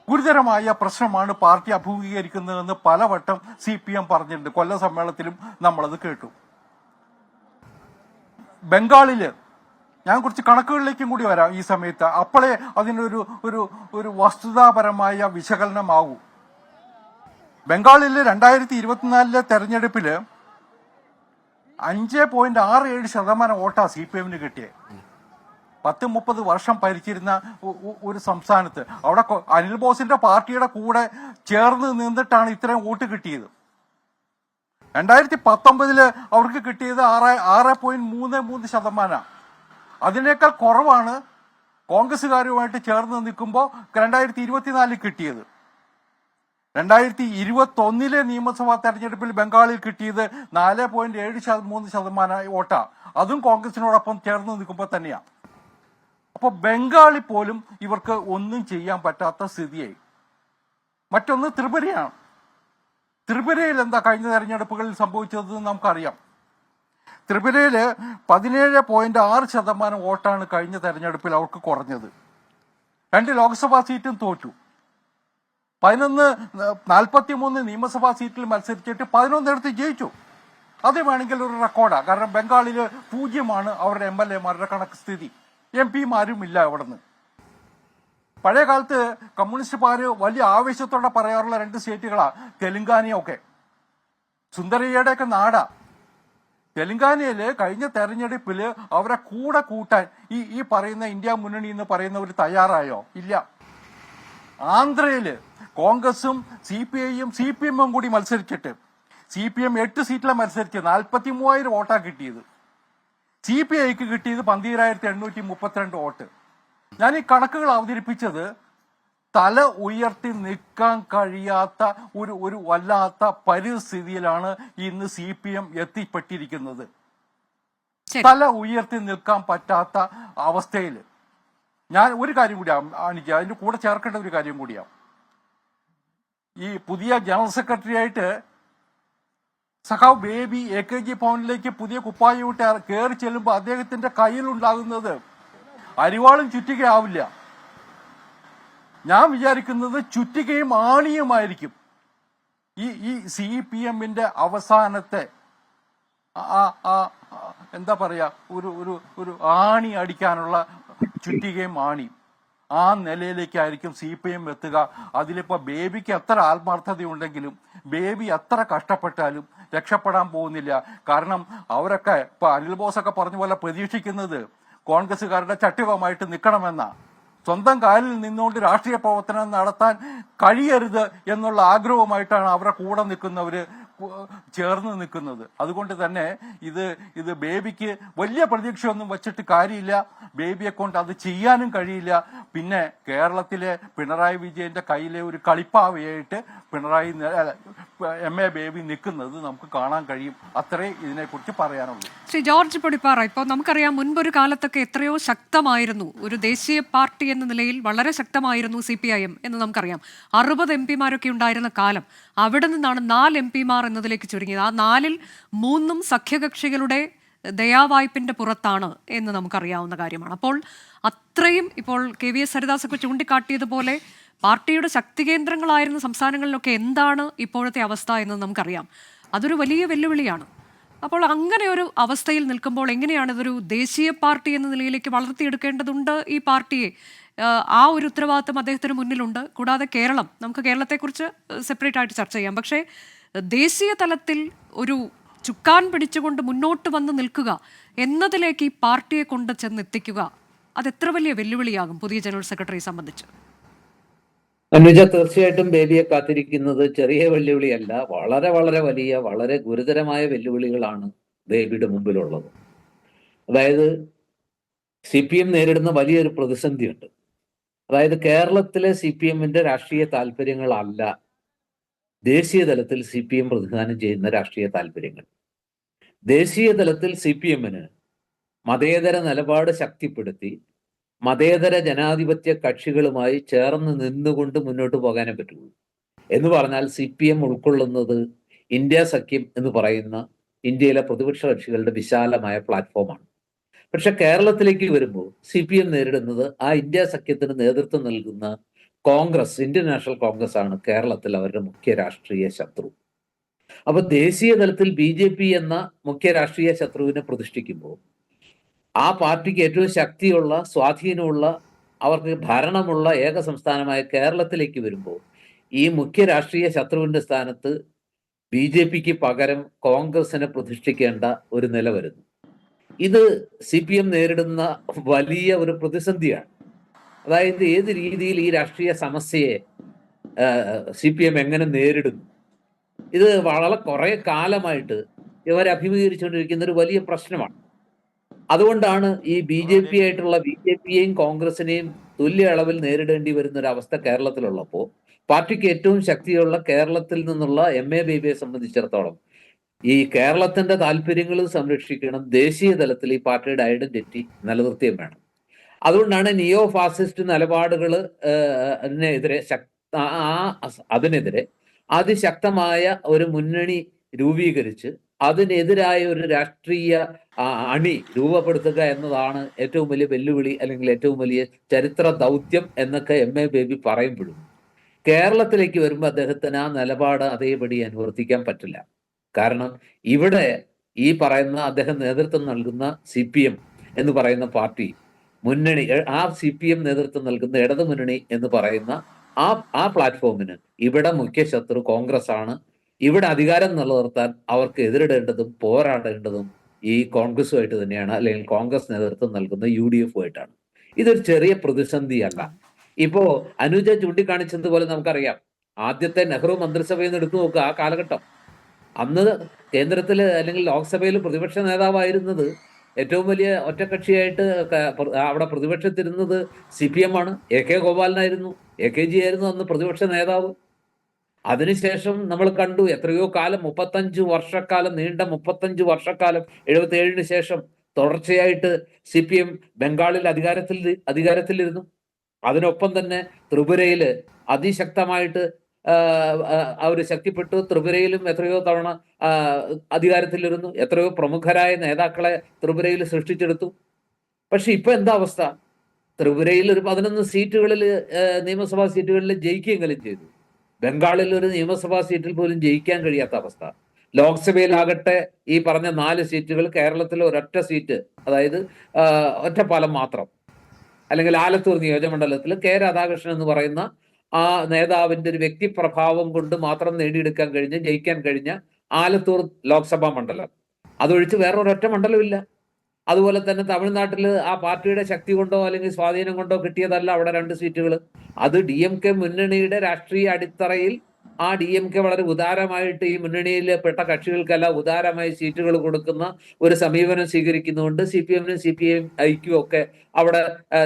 ഗുരുതരമായ പ്രശ്നമാണ് പാർട്ടി അഭിമുഖീകരിക്കുന്നതെന്ന് പലവട്ടം CPM പറഞ്ഞിട്ടുണ്ട്. കൊല്ലം സമ്മേളനത്തിലും നമ്മളത് കേട്ടു. ബംഗാളില് ഞാൻ കുറച്ച് കണക്കുകളിലേക്കും കൂടി വരാം ഈ സമയത്ത്. അപ്പോഴേ അതിനൊരു ഒരു വസ്തുതാപരമായ വിശകലനമാകൂ. ബംഗാളില് 2024 തെരഞ്ഞെടുപ്പില് 5.67% വോട്ടാ CPM-ന് കിട്ടിയത്. 10-30 വർഷം ഭരിച്ചിരുന്ന ഒരു സംസ്ഥാനത്ത് അവിടെ അനിൽ ബോസിന്റെ പാർട്ടിയുടെ കൂടെ ചേർന്ന് നിന്നിട്ടാണ് ഇത്രയും വോട്ട് കിട്ടിയത്. 2019 അവർക്ക് കിട്ടിയത് 6.33%. അതിനേക്കാൾ കുറവാണ് കോൺഗ്രസ്സുകാരുമായിട്ട് ചേർന്ന് നിൽക്കുമ്പോൾ 2024 കിട്ടിയത്. 2021 നിയമസഭാ തെരഞ്ഞെടുപ്പിൽ ബംഗാളിൽ കിട്ടിയത് 4.73% വോട്ടാ. അതും കോൺഗ്രസിനോടൊപ്പം ചേർന്ന് നിൽക്കുമ്പോൾ തന്നെയാണ്. അപ്പോൾ ബംഗാളിൽ പോലും ഇവർക്ക് ഒന്നും ചെയ്യാൻ പറ്റാത്ത സ്ഥിതിയായി. മറ്റൊന്ന് ത്രിപുരയാണ്. ത്രിപുരയിൽ എന്താ കഴിഞ്ഞ തെരഞ്ഞെടുപ്പുകളിൽ സംഭവിച്ചതെന്ന് നമുക്കറിയാം. ത്രിപുരയിൽ 17.6% വോട്ടാണ് കഴിഞ്ഞ തെരഞ്ഞെടുപ്പിൽ അവർക്ക് കുറഞ്ഞത്. 2 ലോക്സഭാ സീറ്റും തോറ്റു. 43 നിയമസഭാ സീറ്റിൽ മത്സരിച്ചിട്ട് 11 ജയിച്ചു. അത് വേണമെങ്കിൽ ഒരു റെക്കോർഡാണ്. കാരണം ബംഗാളിൽ 0 അവരുടെ MLA-മാരുടെ കണക്ക് സ്ഥിതി. MP-മാരും ഇല്ല അവിടുന്ന്. പഴയ കാലത്ത് കമ്മ്യൂണിസ്റ്റുകാര് വലിയ ആവേശത്തോടെ പറയാറുള്ള 2 സ്റ്റേറ്റുകളാണ് തെലുങ്കാനയൊക്കെ. സുന്ദരയ്യയുടെയൊക്കെ നാടാ. തെലുങ്കാനയില് കഴിഞ്ഞ തെരഞ്ഞെടുപ്പില് അവരെ കൂടെ കൂട്ടാൻ ഈ പറയുന്ന ഇന്ത്യ മുന്നണി എന്ന് പറയുന്നവർ തയ്യാറായോ? ഇല്ല. ആന്ധ്രയില് കോൺഗ്രസും CPI-യും CPM-ഉം കൂടി മത്സരിച്ചിട്ട് CPM 8 സീറ്റിലെ മത്സരിച്ച് 43,000 വോട്ടാ കിട്ടിയത്. CPI-ക്ക് കിട്ടിയത് 12,832 വോട്ട്. ഞാൻ ഈ കണക്കുകൾ അവതരിപ്പിച്ചത് തല ഉയർത്തി നിൽക്കാൻ കഴിയാത്ത ഒരു വല്ലാത്ത പരിസ്ഥിതിയിലാണ് ഇന്ന് CPM എത്തിപ്പെട്ടിരിക്കുന്നത്. തല ഉയർത്തി നിൽക്കാൻ പറ്റാത്ത അവസ്ഥയിൽ. ഞാൻ ഒരു കാര്യം കൂടിയാണ് അതിന്റെ കൂടെ ചേർക്കേണ്ട ഒരു കാര്യം കൂടിയാണ്. ഈ പുതിയ ജനറൽ സെക്രട്ടറി ആയിട്ട് സഖാവ് ബേബി AKG ഭവനിലേക്ക് പുതിയ കുപ്പായിട്ട് കയറി ചെല്ലുമ്പോൾ അദ്ദേഹത്തിന്റെ കയ്യിലുണ്ടാകുന്നത് അരിവാളും ചുറ്റികയാവില്ല. ഞാൻ വിചാരിക്കുന്നത് ചുറ്റികയും ആണിയുമായിരിക്കും. ഈ CPM-ന്റെ അവസാനത്തെ എന്താ പറയാ ഒരു ആണി അടിക്കാനുള്ള ചുറ്റികയും ആണിയും. ആ നിലയിലേക്കായിരിക്കും CPM എത്തുക. അതിലിപ്പോ ബേബിക്ക് എത്ര ആത്മാർത്ഥതയുണ്ടെങ്കിലും ബേബി എത്ര കഷ്ടപ്പെട്ടാലും രക്ഷപ്പെടാൻ പോകുന്നില്ല. കാരണം അവരൊക്കെ ഇപ്പൊ അനിൽ ബോസൊക്കെ പറഞ്ഞ പോലെ പ്രതീക്ഷിക്കുന്നത് കോൺഗ്രസ്സുകാരുടെ ചട്ടുകമായിട്ട് നിൽക്കണമെന്ന, സ്വന്തം കാലിൽ നിന്നുകൊണ്ട് രാഷ്ട്രീയ പ്രവർത്തനം നടത്താൻ കഴിയരുത് എന്നുള്ള ആഗ്രഹവുമായിട്ടാണ് അവരുടെ കൂടെ നിൽക്കുന്നവര് ചേർന്ന് നിൽക്കുന്നത്. അതുകൊണ്ട് തന്നെ ഇത് ബേബിക്ക് വലിയ പ്രതീക്ഷയൊന്നും വച്ചിട്ട് കാര്യമില്ല. ബേബിയെ കൊണ്ട് അത് ചെയ്യാനും കഴിയില്ല. പിന്നെ കേരളത്തിലെ പിണറായി വിജയന്റെ കയ്യിലെ ഒരു കളിപ്പാവയായിട്ട് MA ബേബി നിൽക്കുന്നത് നമുക്ക് കാണാൻ കഴിയും. അത്രേ ഇതിനെക്കുറിച്ച് പറയാനുള്ളൂ. ശ്രീ ജോർജ് പൊടിപ്പാറ, ഇപ്പോൾ നമുക്കറിയാം മുൻപൊരു കാലത്തൊക്കെ എത്രയോ ശക്തമായിരുന്നു, ഒരു ദേശീയ പാർട്ടി എന്ന നിലയിൽ വളരെ ശക്തമായിരുന്നു CPIM എന്ന് നമുക്കറിയാം. 60 MP-മാരൊക്കെ ഉണ്ടായിരുന്ന കാലം. അവിടെ നിന്നാണ് 4 MP-മാർ എന്നതിലേക്ക് ചുരുങ്ങിയത്. ആ 4-ൽ 3 സഖ്യകക്ഷികളുടെ ദയാവായ്പിന്റെ പുറത്താണ് എന്ന് നമുക്കറിയാവുന്ന കാര്യമാണ്. അപ്പോൾ അത്രയും ഇപ്പോൾ KVS ഹരിദാസൊക്കെ ചൂണ്ടിക്കാട്ടിയതുപോലെ പാർട്ടിയുടെ ശക്തി കേന്ദ്രങ്ങളായിരുന്ന സംസ്ഥാനങ്ങളിലൊക്കെ എന്താണ് ഇപ്പോഴത്തെ അവസ്ഥ എന്ന് നമുക്കറിയാം. അതൊരു വലിയ വെല്ലുവിളിയാണ്. അപ്പോൾ അങ്ങനെ ഒരു അവസ്ഥയിൽ നിൽക്കുമ്പോൾ എങ്ങനെയാണ് ഇതൊരു ദേശീയ പാർട്ടി എന്ന നിലയിലേക്ക് വളർത്തിയെടുക്കേണ്ടതുണ്ട് ഈ പാർട്ടിയെ? ആ ഒരു ഉത്തരവാദിത്വം അദ്ദേഹത്തിന് മുന്നിലുണ്ട്. കൂടാതെ കേരളം, നമുക്ക് കേരളത്തെക്കുറിച്ച് സെപ്പറേറ്റ് ആയിട്ട് ചർച്ച ചെയ്യാം. പക്ഷേ ദേശീയ തലത്തിൽ ഒരു ചുക്കാൻ പിടിച്ചുകൊണ്ട് മുന്നോട്ട് വന്ന് നിൽക്കുക എന്നതിലേക്ക് ഈ പാർട്ടിയെ കൊണ്ട് ചെന്നെത്തിക്കുക, അത് എത്ര വലിയ വെല്ലുവിളിയാകും പുതിയ ജനറൽ സെക്രട്ടറിയെ സംബന്ധിച്ച്? അനുജ, തീർച്ചയായിട്ടും ബേബിയെ കാത്തിരിക്കുന്നത് ചെറിയ വെല്ലുവിളിയല്ല, വളരെ വളരെ വലിയ, വളരെ ഗുരുതരമായ വെല്ലുവിളികളാണ് ബേബിയുടെ മുമ്പിലുള്ളത്. അതായത് CPM നേരിടുന്ന വലിയൊരു പ്രതിസന്ധിയുണ്ട്. അതായത് കേരളത്തിലെ CPM-ന്റെ രാഷ്ട്രീയ താല്പര്യങ്ങളല്ല ദേശീയ തലത്തിൽ CPM പ്രതിനിധാനം ചെയ്യുന്ന രാഷ്ട്രീയ താല്പര്യങ്ങൾ. ദേശീയ തലത്തിൽ CPM-ന് മതേതര നിലപാട് ശക്തിപ്പെടുത്തി മതേതര ജനാധിപത്യ കക്ഷികളുമായി ചേർന്ന് നിന്നുകൊണ്ട് മുന്നോട്ട് പോകാനേ പറ്റുള്ളൂ. എന്ന് പറഞ്ഞാൽ CPM ഉൾക്കൊള്ളുന്നത് ഇന്ത്യ സഖ്യം എന്ന് പറയുന്ന ഇന്ത്യയിലെ പ്രതിപക്ഷ കക്ഷികളുടെ വിശാലമായ പ്ലാറ്റ്ഫോമാണ്. പക്ഷെ കേരളത്തിലേക്ക് വരുമ്പോൾ CPM നേരിടുന്നത് ആ ഇന്ത്യ സഖ്യത്തിന് നേതൃത്വം നൽകുന്ന കോൺഗ്രസ്, ഇന്ത്യൻ നാഷണൽ കോൺഗ്രസ് ആണ് കേരളത്തിൽ അവരുടെ മുഖ്യ രാഷ്ട്രീയ ശത്രു. അപ്പൊ ദേശീയ തലത്തിൽ BJP എന്ന മുഖ്യ രാഷ്ട്രീയ ശത്രുവിനെ പ്രതിഷ്ഠിക്കുമ്പോൾ ആ പാർട്ടിക്ക് ഏറ്റവും ശക്തിയുള്ള, സ്വാധീനമുള്ള, അവർക്ക് ഭരണമുള്ള ഏക സംസ്ഥാനമായ കേരളത്തിലേക്ക് വരുമ്പോൾ ഈ മുഖ്യ രാഷ്ട്രീയ ശത്രുവിന്റെ സ്ഥാനത്ത് BJPക്ക് പകരം കോൺഗ്രസിനെ പ്രതിഷ്ഠിക്കേണ്ട ഒരു നില വരുന്നു. ഇത് CPM നേരിടുന്ന വലിയ ഒരു പ്രതിസന്ധിയാണ്. അതായത് ഏത് രീതിയിൽ ഈ രാഷ്ട്രീയ സമസ്യയെ CPM എങ്ങനെ നേരിടുന്നു? ഇത് വളരെ കുറെ കാലമായിട്ട് ഇവർ അഭിമുഖീകരിച്ചുകൊണ്ടിരിക്കുന്ന ഒരു വലിയ പ്രശ്നമാണ്. അതുകൊണ്ടാണ് ഈ ബി ജെ പിയെയും കോൺഗ്രസിനെയും തുല്യ അളവിൽ നേരിടേണ്ടി വരുന്ന ഒരു അവസ്ഥ കേരളത്തിലുള്ളപ്പോൾ പാർട്ടിക്ക് ഏറ്റവും ശക്തിയുള്ള കേരളത്തിൽ നിന്നുള്ള എം.എ. ബേബിയെ സംബന്ധിച്ചിടത്തോളം ഈ കേരളത്തിന്റെ താല്പര്യങ്ങളും സംരക്ഷിക്കണം, ദേശീയ തലത്തിൽ ഈ പാർട്ടിയുടെ ഐഡന്റിറ്റി നിലനിർത്തുകയും വേണം. അതുകൊണ്ടാണ് നിയോ ഫാസിസ്റ്റ് നിലപാടുകൾ അതിനെതിരെ അതിനെതിരെ അതിശക്തമായ ഒരു മുന്നണി രൂപീകരിച്ച് അതിനെതിരായ ഒരു രാഷ്ട്രീയ അണി രൂപപ്പെടുത്തുക എന്നതാണ് ഏറ്റവും വലിയ വെല്ലുവിളി, അല്ലെങ്കിൽ ഏറ്റവും വലിയ ചരിത്ര ദൗത്യം എന്നൊക്കെ എം.എ. ബേബി പറയുമ്പോഴും കേരളത്തിലേക്ക് വരുമ്പോൾ അദ്ദേഹത്തിന് ആ നിലപാട് അതേപടി അനുവർത്തിക്കാൻ പറ്റില്ല. കാരണം ഇവിടെ ഈ പറയുന്ന അദ്ദേഹം നേതൃത്വം നൽകുന്ന CPM എന്ന് പറയുന്ന പാർട്ടി മുന്നണി, ആ CPM നേതൃത്വം നൽകുന്ന ഇടതു മുന്നണി എന്ന് പറയുന്ന ആ പ്ലാറ്റ്ഫോമിന് ഇവിടെ മുഖ്യ ശത്രു കോൺഗ്രസ് ആണ്. ഇവിടെ അധികാരം നിലനിർത്താൻ അവർക്ക് എതിരിടേണ്ടതും പോരാടേണ്ടതും ഈ കോൺഗ്രസുമായിട്ട് തന്നെയാണ്, അല്ലെങ്കിൽ കോൺഗ്രസ് നേതൃത്വം നൽകുന്ന UDF ആയിട്ടാണ്. ഇതൊരു ചെറിയ പ്രതിസന്ധിയല്ല. ഇപ്പോ അനുജ ചൂണ്ടിക്കാണിച്ചതുപോലെ നമുക്കറിയാം, ആദ്യത്തെ നെഹ്റു മന്ത്രിസഭയിൽ നിന്ന് എടുത്തു നോക്കുക, ആ കാലഘട്ടം അന്ന് കേന്ദ്രത്തിൽ അല്ലെങ്കിൽ ലോക്സഭയിൽ പ്രതിപക്ഷ നേതാവായിരുന്നത് ഏറ്റവും വലിയ ഒറ്റക്കക്ഷിയായിട്ട് അവിടെ പ്രതിപക്ഷത്തിരുന്നത് CPM ആണ്. AK ഗോപാലനായിരുന്നു, AKG ആയിരുന്നു അന്ന് പ്രതിപക്ഷ നേതാവ്. അതിനുശേഷം നമ്മൾ കണ്ടു എത്രയോ കാലം, 35 വർഷക്കാലം, നീണ്ട 35 വർഷക്കാലം 77-ന് ശേഷം തുടർച്ചയായിട്ട് CPM ബംഗാളിൽ അധികാരത്തിലിരുന്നു. അതിനൊപ്പം തന്നെ ത്രിപുരയിൽ അതിശക്തമായിട്ട് അവർ ശക്തിപ്പെട്ടു. ത്രിപുരയിലും എത്രയോ തവണ അധികാരത്തിലിരുന്നു. എത്രയോ പ്രമുഖരായ നേതാക്കളെ ത്രിപുരയിൽ സൃഷ്ടിച്ചെടുത്തു. പക്ഷെ ഇപ്പൊ എന്താ അവസ്ഥ? ത്രിപുരയിൽ ഒരു 11 സീറ്റുകളിൽ, നിയമസഭാ സീറ്റുകളിൽ ജയിക്കുകയെങ്കിലും ചെയ്തു. ബംഗാളിൽ ഒരു നിയമസഭാ സീറ്റിൽ പോലും ജയിക്കാൻ കഴിയാത്ത അവസ്ഥ. ലോക്സഭയിലാകട്ടെ ഈ പറഞ്ഞ 4 സീറ്റുകൾ, കേരളത്തിൽ ഒരൊറ്റ സീറ്റ്, അതായത് ഒറ്റപ്പാലം മാത്രം, അല്ലെങ്കിൽ ആലത്തൂർ നിയോജകമണ്ഡലത്തിൽ K. രാധാകൃഷ്ണൻ എന്ന് പറയുന്ന ആ നേതാവിന്റെ ഒരു വ്യക്തിപ്രഭാവം കൊണ്ട് മാത്രം നേടിയെടുക്കാൻ കഴിഞ്ഞ, ജയിക്കാൻ കഴിഞ്ഞ ആലത്തൂർ ലോക്സഭാ മണ്ഡലം, അതൊഴിച്ച് വേറെ ഒരൊറ്റ മണ്ഡലമില്ല. അതുപോലെ തന്നെ തമിഴ്നാട്ടിൽ ആ പാർട്ടിയുടെ ശക്തി കൊണ്ടോ അല്ലെങ്കിൽ സ്വാധീനം കൊണ്ടോ കിട്ടിയതല്ല അവിടെ 2 സീറ്റുകൾ. അത് DMK മുന്നണിയുടെ രാഷ്ട്രീയ അടിത്തറയിൽ ആ DMK വളരെ ഉദാരമായിട്ട് ഈ മുന്നണിയിൽ പെട്ട കക്ഷികൾക്കെല്ലാം ഉദാരമായി സീറ്റുകൾ കൊടുക്കുന്ന ഒരു സമീപനം സ്വീകരിക്കുന്നതുകൊണ്ട് CPM-നും CPIക്കും ഒക്കെ അവിടെ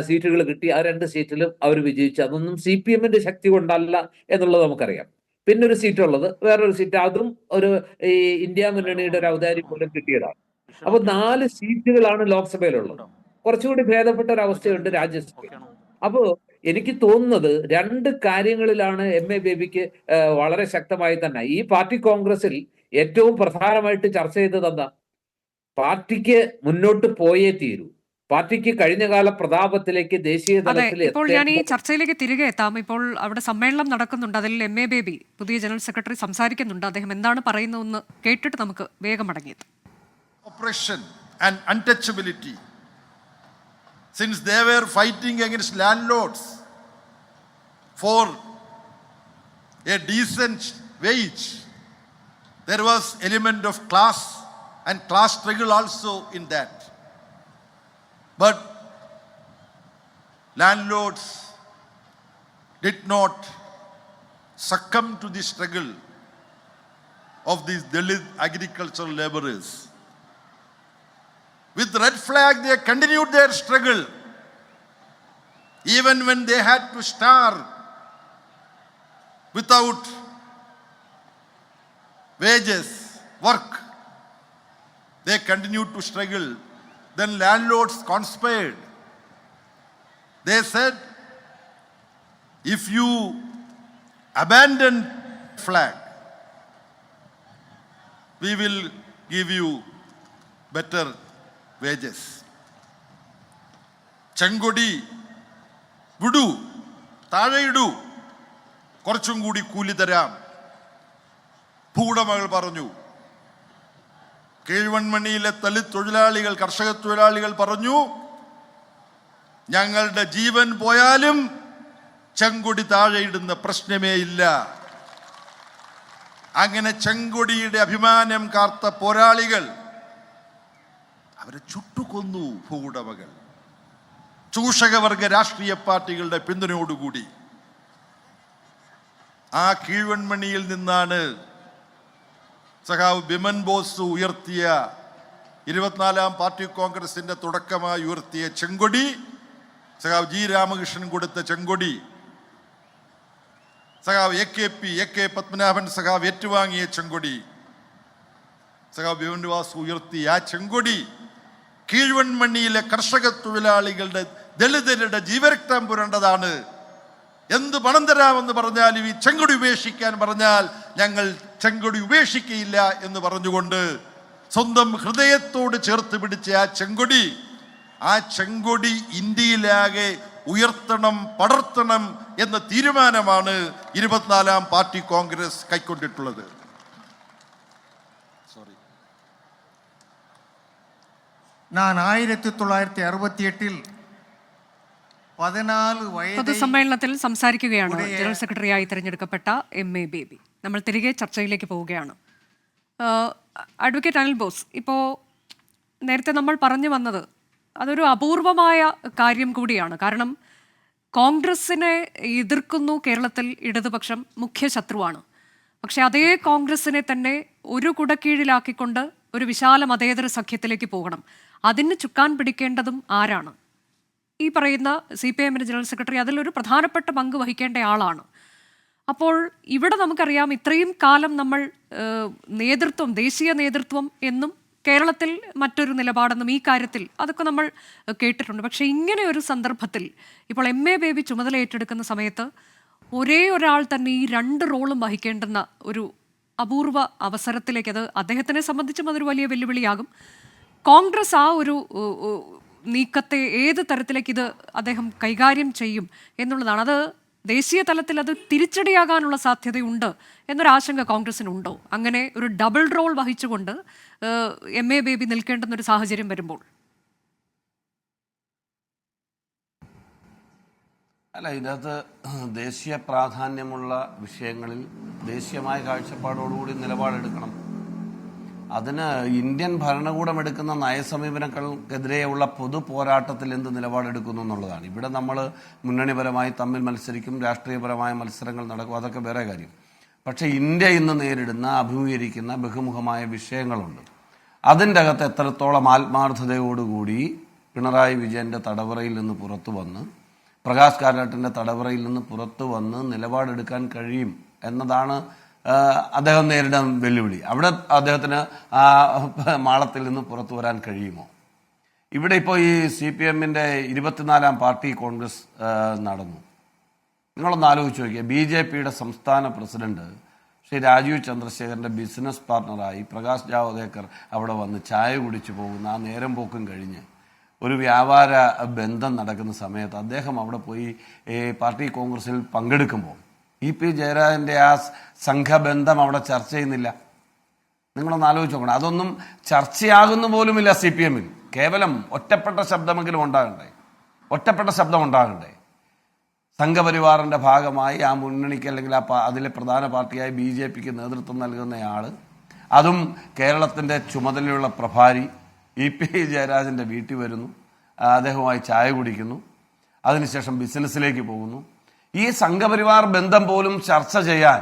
സീറ്റുകൾ കിട്ടി. ആ 2 സീറ്റിലും അവർ വിജയിച്ചു. അതൊന്നും CPM-ന്റെ ശക്തി കൊണ്ടല്ല എന്നുള്ളത് നമുക്കറിയാം. പിന്നെ ഒരു സീറ്റുള്ളത്, വേറൊരു സീറ്റ്, അതും ഒരു ഈ ഇന്ത്യ മുന്നണിയുടെ ഒരു ഔദാര്യം പോലും കിട്ടിയതാണ്. അപ്പൊ 4 സീറ്റുകളാണ് ലോക്സഭയിലുള്ളത്. കുറച്ചുകൂടി ഭേദപ്പെട്ട ഒരു അവസ്ഥയുണ്ട് രാജ്യസഭയിൽ. അപ്പോ എനിക്ക് തോന്നുന്നത് 2 കാര്യങ്ങളിലാണ് എം.എ. ബേബിക്ക് വളരെ ശക്തമായി തന്നെ ഈ പാർട്ടി കോൺഗ്രസിൽ ഏറ്റവും പ്രധാനമായിട്ട് ചർച്ച ചെയ്തത് എന്താ? പാർട്ടിക്ക് മുന്നോട്ട് പോയേ തീരൂ, പാർട്ടിക്ക് കഴിഞ്ഞകാല പ്രതാപത്തിലേക്ക് ദേശീയ തലത്തിൽ. ഇപ്പോൾ ഞാൻ ഈ ചർച്ചയിലേക്ക് തിരികെ എത്താം. ഇപ്പോൾ അവിടെ സമ്മേളനം നടക്കുന്നുണ്ട്, അതിൽ എം.എ. ബേബി പുതിയ ജനറൽ സെക്രട്ടറി സംസാരിക്കുന്നുണ്ട്. അദ്ദേഹം എന്താണ് പറയുന്നതെന്ന് കേട്ടിട്ട് നമുക്ക് വേഗം മടങ്ങിയെത്താം. Oppression and untouchability, since they were fighting against landlords for a decent wage, there was element of class and class struggle also in that. But landlords did not succumb to the struggle of these Dalit agricultural laborers. With red flag, they continued their struggle, even when they had to starve without wages, work. They continued to struggle. Then landlords conspired. They said, if you abandon flag, we will give you better wages. ചെങ്കൊടി വിടൂ, താഴെയിടൂ, കുറച്ചും കൂടി കൂലി തരാം. ഭൂവുടമകൾ പറഞ്ഞു. കീഴ്വൺമണിയിലെ ദളിത് തൊഴിലാളികൾ, കർഷക തൊഴിലാളികൾ പറഞ്ഞു, ഞങ്ങളുടെ ജീവൻ പോയാലും ചെങ്കൊടി താഴെയിടുന്ന പ്രശ്നമേ ഇല്ല. അങ്ങനെ ചെങ്കൊടിയുടെ അഭിമാനം കാത്ത പോരാളികൾ അവരെ ചുട്ടുകൊന്നു ഭൂവുടമകൾ, ചൂഷകവർഗ രാഷ്ട്രീയ പാർട്ടികളുടെ പിന്തുണയോടുകൂടി. ആ കീഴ്വൺമണിയിൽ നിന്നാണ് സഖാവ് ബിമൻ ബോസ് ഉയർത്തിയ 24-ാം പാർട്ടി കോൺഗ്രസിന്റെ തുടക്കമായി ഉയർത്തിയ ചെങ്കൊടി, സഖാവ് ജി രാമകൃഷ്ണൻ കൊടുത്ത ചെങ്കൊടി, സഖാവ് എ കെ പത്മനാഭൻ സഖാവ് ഏറ്റുവാങ്ങിയ ചെങ്കൊടി, സഖാവ് ബിമൻ ബോസ് ഉയർത്തിയ ആ ചെങ്കൊടി കീഴ്വൺമണ്ണിയിലെ കർഷക തൊഴിലാളികളുടെ, ദളിതരുടെ ജീവരക്തം പുരണ്ടതാണ്. എന്ത് പണം തരാമെന്ന് പറഞ്ഞാലും ഈ ചെങ്കൊടി ഉപേക്ഷിക്കാൻ പറഞ്ഞാൽ ഞങ്ങൾ ചെങ്കൊടി ഉപേക്ഷിക്കയില്ല എന്ന് പറഞ്ഞുകൊണ്ട് സ്വന്തം ഹൃദയത്തോട് ചേർത്ത് പിടിച്ച ആ ചെങ്കൊടി ഇന്ത്യയിലാകെ ഉയർത്തണം, പടർത്തണം എന്ന തീരുമാനമാണ് 24-ാം പാർട്ടി കോൺഗ്രസ് കൈക്കൊണ്ടിട്ടുള്ളത്. ഞാൻ 1968 14 വയസ്സ് പൊതുസമ്മേളനത്തിൽ സംസാരിക്കുകയാണ് ജനറൽ സെക്രട്ടറിയായി തിരഞ്ഞെടുക്കപ്പെട്ട എം.എ. ബേബി. നമ്മൾ തിരികെ ചർച്ചയിലേക്ക് പോവുകയാണ്. അഡ്വക്കേറ്റ് അനിൽ ബോസ്, ഇപ്പോൾ നേരത്തെ നമ്മൾ പറഞ്ഞു വന്നത് അതൊരു അപൂർവമായ കാര്യം കൂടിയാണ്. കാരണം കോൺഗ്രസിനെ എതിർക്കുന്നു കേരളത്തിൽ ഇടതുപക്ഷം, മുഖ്യ ശത്രുവാണ്. പക്ഷെ അതേ കോൺഗ്രസിനെ തന്നെ ഒരു കുടക്കീഴിലാക്കിക്കൊണ്ട് ഒരു വിശാല മതേതര സഖ്യത്തിലേക്ക് പോകണം. അതിന് ചുക്കാൻ പിടിക്കേണ്ടതും ആരാണ്? ഈ പറയുന്ന CPIM ജനറൽ സെക്രട്ടറി അതിലൊരു പ്രധാനപ്പെട്ട പങ്ക് വഹിക്കേണ്ട ആളാണ്. അപ്പോൾ ഇവിടെ നമുക്കറിയാം, ഇത്രയും കാലം നമ്മൾ നേതൃത്വം, ദേശീയ നേതൃത്വം എന്നും കേരളത്തിൽ മറ്റൊരു നിലപാടെന്നും ഈ കാര്യത്തിൽ അതൊക്കെ നമ്മൾ കേട്ടിട്ടുണ്ട്. പക്ഷെ ഇങ്ങനെ ഒരു സന്ദർഭത്തിൽ ഇപ്പോൾ എം.എ. ബേബി ചുമതല ഏറ്റെടുക്കുന്ന സമയത്ത് ഒരേ ഒരാൾ തന്നെ ഈ 2 റോളും വഹിക്കേണ്ടുന്ന ഒരു അപൂർവ അവസരത്തിലേക്ക്, അത് അദ്ദേഹത്തിനെ സംബന്ധിച്ചും അതൊരു വലിയ വെല്ലുവിളിയാകും. കോൺഗ്രസ് ആ ഒരു നീക്കത്തെ ഏത് തരത്തിലേക്ക് ഇത് അദ്ദേഹം കൈകാര്യം ചെയ്യും എന്നുള്ളതാണ്. അത് ദേശീയ തലത്തിൽ അത് തിരിച്ചടിയാകാനുള്ള സാധ്യതയുണ്ട് എന്നൊരാശങ്ക കോൺഗ്രസിനുണ്ടോ? അങ്ങനെ ഒരു ഡബിൾ റോൾ വഹിച്ചുകൊണ്ട് എം.എ. ബേബി നിൽക്കേണ്ടുന്ന ഒരു സാഹചര്യം വരുമ്പോൾ? അല്ല, ഇതിനകത്ത് ദേശീയ പ്രാധാന്യമുള്ള വിഷയങ്ങളിൽ ദേശീയമായ കാഴ്ചപ്പാടോടുകൂടി നിലപാടെടുക്കണം. അതിന് ഇന്ത്യൻ ഭരണകൂടം എടുക്കുന്ന നയസമീപനങ്ങൾക്കെതിരെയുള്ള പൊതു പോരാട്ടത്തിൽ എന്ത് നിലപാടെടുക്കുന്നു എന്നുള്ളതാണ്. ഇവിടെ നമ്മൾ മുന്നണിപരമായി തമ്മിൽ മത്സരിക്കും, രാഷ്ട്രീയപരമായ മത്സരങ്ങൾ നടക്കും, അതൊക്കെ വേറെ കാര്യം. പക്ഷേ ഇന്ത്യ ഇന്ന് നേരിടുന്ന, അഭിമുഖീകരിക്കുന്ന ബഹുമുഖമായ വിഷയങ്ങളുണ്ട്. അതിൻ്റെ അകത്ത് എത്രത്തോളം ആത്മാർത്ഥതയോടുകൂടി പിണറായി വിജയൻ്റെ തടവറയിൽ നിന്ന് പുറത്തു വന്ന്, പ്രകാശ് കാരാട്ടിൻ്റെ തടവറയിൽ നിന്ന് പുറത്തു വന്ന് നിലപാടെടുക്കാൻ കഴിയും എന്നതാണ് അദ്ദേഹം നേരിടുന്ന വെല്ലുവിളി. അവിടെ അദ്ദേഹത്തിന് ആ മാളത്തിൽ നിന്ന് പുറത്തു വരാൻ കഴിയുമോ? ഇവിടെ ഇപ്പോൾ ഈ CPIM-ന്റെ 24-ാം പാർട്ടി കോൺഗ്രസ് നടന്നു. നിങ്ങളൊന്ന് ആലോചിച്ച് നോക്കിയാൽ, BJP-യുടെ സംസ്ഥാന പ്രസിഡന്റ് ശ്രീ രാജീവ് ചന്ദ്രശേഖരൻ്റെ ബിസിനസ് പാർട്ണറായി പ്രകാശ് ജാവദേക്കർ അവിടെ വന്ന് ചായ കുടിച്ചു പോകുന്ന ആ നേരം പോക്കും കഴിഞ്ഞ് ഒരു വ്യാപാര ബന്ധം നടക്കുന്ന സമയത്ത് അദ്ദേഹം അവിടെ പോയി പാർട്ടി കോൺഗ്രസിൽ പങ്കെടുക്കുമ്പോൾ EP ജയരാജൻ്റെ ആ സംഘബന്ധം അവിടെ ചർച്ച ചെയ്യുന്നില്ല. നിങ്ങളൊന്ന് ആലോചിച്ച് നോക്കണം. അതൊന്നും ചർച്ചയാകുന്ന പോലുമില്ല CPM-ൽ. കേവലം ഒറ്റപ്പെട്ട ശബ്ദമെങ്കിലും ഉണ്ടാകണ്ടേ, ഒറ്റപ്പെട്ട ശബ്ദം ഉണ്ടാകണ്ടേ. സംഘപരിവാറിൻ്റെ ഭാഗമായി ആ മുന്നണിക്ക് അല്ലെങ്കിൽ അതിലെ പ്രധാന പാർട്ടിയായ BJP-ക്ക് നേതൃത്വം നൽകുന്നയാൾ, അതും കേരളത്തിൻ്റെ ചുമതലയുള്ള പ്രഭാരി EP ജയരാജൻ്റെ വീട്ടിൽ വരുന്നു, അദ്ദേഹവുമായി ചായ കുടിക്കുന്നു, അതിനുശേഷം ബിസിനസ്സിലേക്ക് പോകുന്നു. ഈ സംഘപരിവാർ ബന്ധം പോലും ചർച്ച ചെയ്യാൻ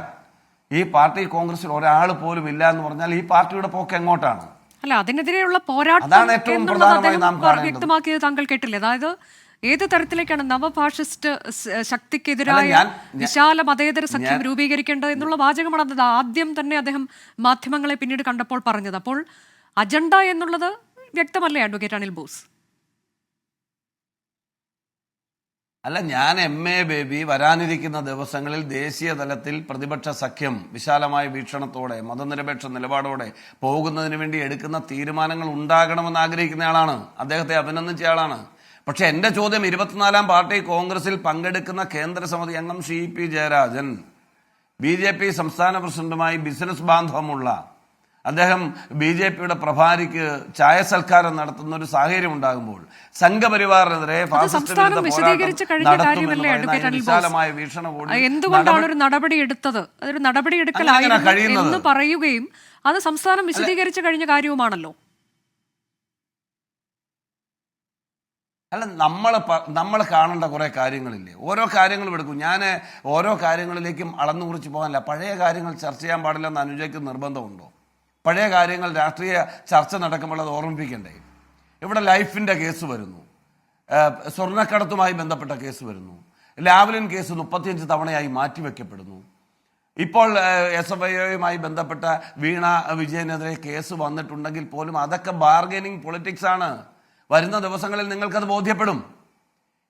ഈ പാർട്ടി കോൺഗ്രസിൽ ഒരാൾ പോലും ഇല്ല എന്ന് പറഞ്ഞാൽ ഈ പാർട്ടിയുടെ പോക്ക് എങ്ങോട്ടാണ്? അല്ല, അതിനെതിരെയുള്ള പോരാട്ടം വ്യക്തമാക്കിയത് താങ്കൾ കേട്ടില്ലേ? അതായത് ഏത് തരത്തിലേക്കാണ് നവഫാഷിസ്റ്റ് ശക്തിക്കെതിരായ വിശാല മതേതര സഖ്യം രൂപീകരിക്കേണ്ടത് എന്നുള്ള വാചകമാണ് അത് ആദ്യം തന്നെ അദ്ദേഹം മാധ്യമങ്ങളെ പിന്നീട് കണ്ടപ്പോൾ പറഞ്ഞത്. അപ്പോൾ അജണ്ട എന്നുള്ളത് വ്യക്തമല്ലേ അഡ്വക്കേറ്റ് അനിൽ ബോസ്? അല്ല, ഞാൻ എം.എ. ബേബി വരാനിരിക്കുന്ന ദിവസങ്ങളിൽ ദേശീയ തലത്തിൽ പ്രതിപക്ഷ സഖ്യം വിശാലമായ വീക്ഷണത്തോടെ, മതനിരപേക്ഷ നിലപാടോടെ പോകുന്നതിന് വേണ്ടി എടുക്കുന്ന തീരുമാനങ്ങൾ ഉണ്ടാകണമെന്ന് ആഗ്രഹിക്കുന്ന ആളാണ്. അദ്ദേഹത്തെ അഭിനന്ദിച്ച ആളാണ്. പക്ഷെ എൻ്റെ ചോദ്യം, 24-ാം പാർട്ടി കോൺഗ്രസിൽ പങ്കെടുക്കുന്ന കേന്ദ്ര സമിതി അംഗം ശ്രീ EP ജയരാജൻ, BJP സംസ്ഥാന പ്രസിഡന്റുമായി ബിസിനസ് ബാന്ധവമുള്ള അദ്ദേഹം BJP-യുടെ പ്രഭാരിക്ക് ചായ സൽക്കാരം നടത്തുന്ന ഒരു സാഹചര്യം ഉണ്ടാകുമ്പോൾ സംഘപരിവാറിനെതിരെ വിശാലമായ വീക്ഷണത്തോടെ എന്തുകൊണ്ടാണ് ഒരു നടപടി എടുത്തത്? അതൊരു നടപടി എടുക്കലായിരുന്നു എന്ന് പറയുകയും അത് സംസ്ഥാനം വിശദീകരിച്ചു കഴിഞ്ഞ കാര്യവുമാണല്ലോ. അല്ല, നമ്മൾ കാണേണ്ട കുറേ കാര്യങ്ങളില്ലേ? ഓരോ കാര്യങ്ങളും എടുക്കും. ഞാൻ ഓരോ കാര്യങ്ങളിലേക്കും അളന്നു കുറിച്ച് പോകാനല്ല. പഴയ കാര്യങ്ങൾ ചർച്ച ചെയ്യാൻ പാടില്ലെന്ന് അനുജയ്ക്ക് നിർബന്ധമുണ്ടോ? പഴയ കാര്യങ്ങൾ രാഷ്ട്രീയ ചർച്ച നടക്കുമ്പോൾ അത് ഓർമ്മിപ്പിക്കണ്ടേ? ഇവിടെ ലൈഫിൻ്റെ കേസ് വരുന്നു, സ്വർണ്ണക്കടത്തുമായി ബന്ധപ്പെട്ട കേസ് വരുന്നു, ലാവ്ലിൻ കേസ് 35 തവണയായി മാറ്റിവെക്കപ്പെടുന്നു. ഇപ്പോൾ SFIയുമായി ബന്ധപ്പെട്ട വീണ വിജയനെതിരെ കേസ് വന്നിട്ടുണ്ടെങ്കിൽ പോലും അതൊക്കെ ബാർഗൈനിങ് പൊളിറ്റിക്സ് ആണ്. വരുന്ന ദിവസങ്ങളിൽ നിങ്ങൾക്കത് ബോധ്യപ്പെടും.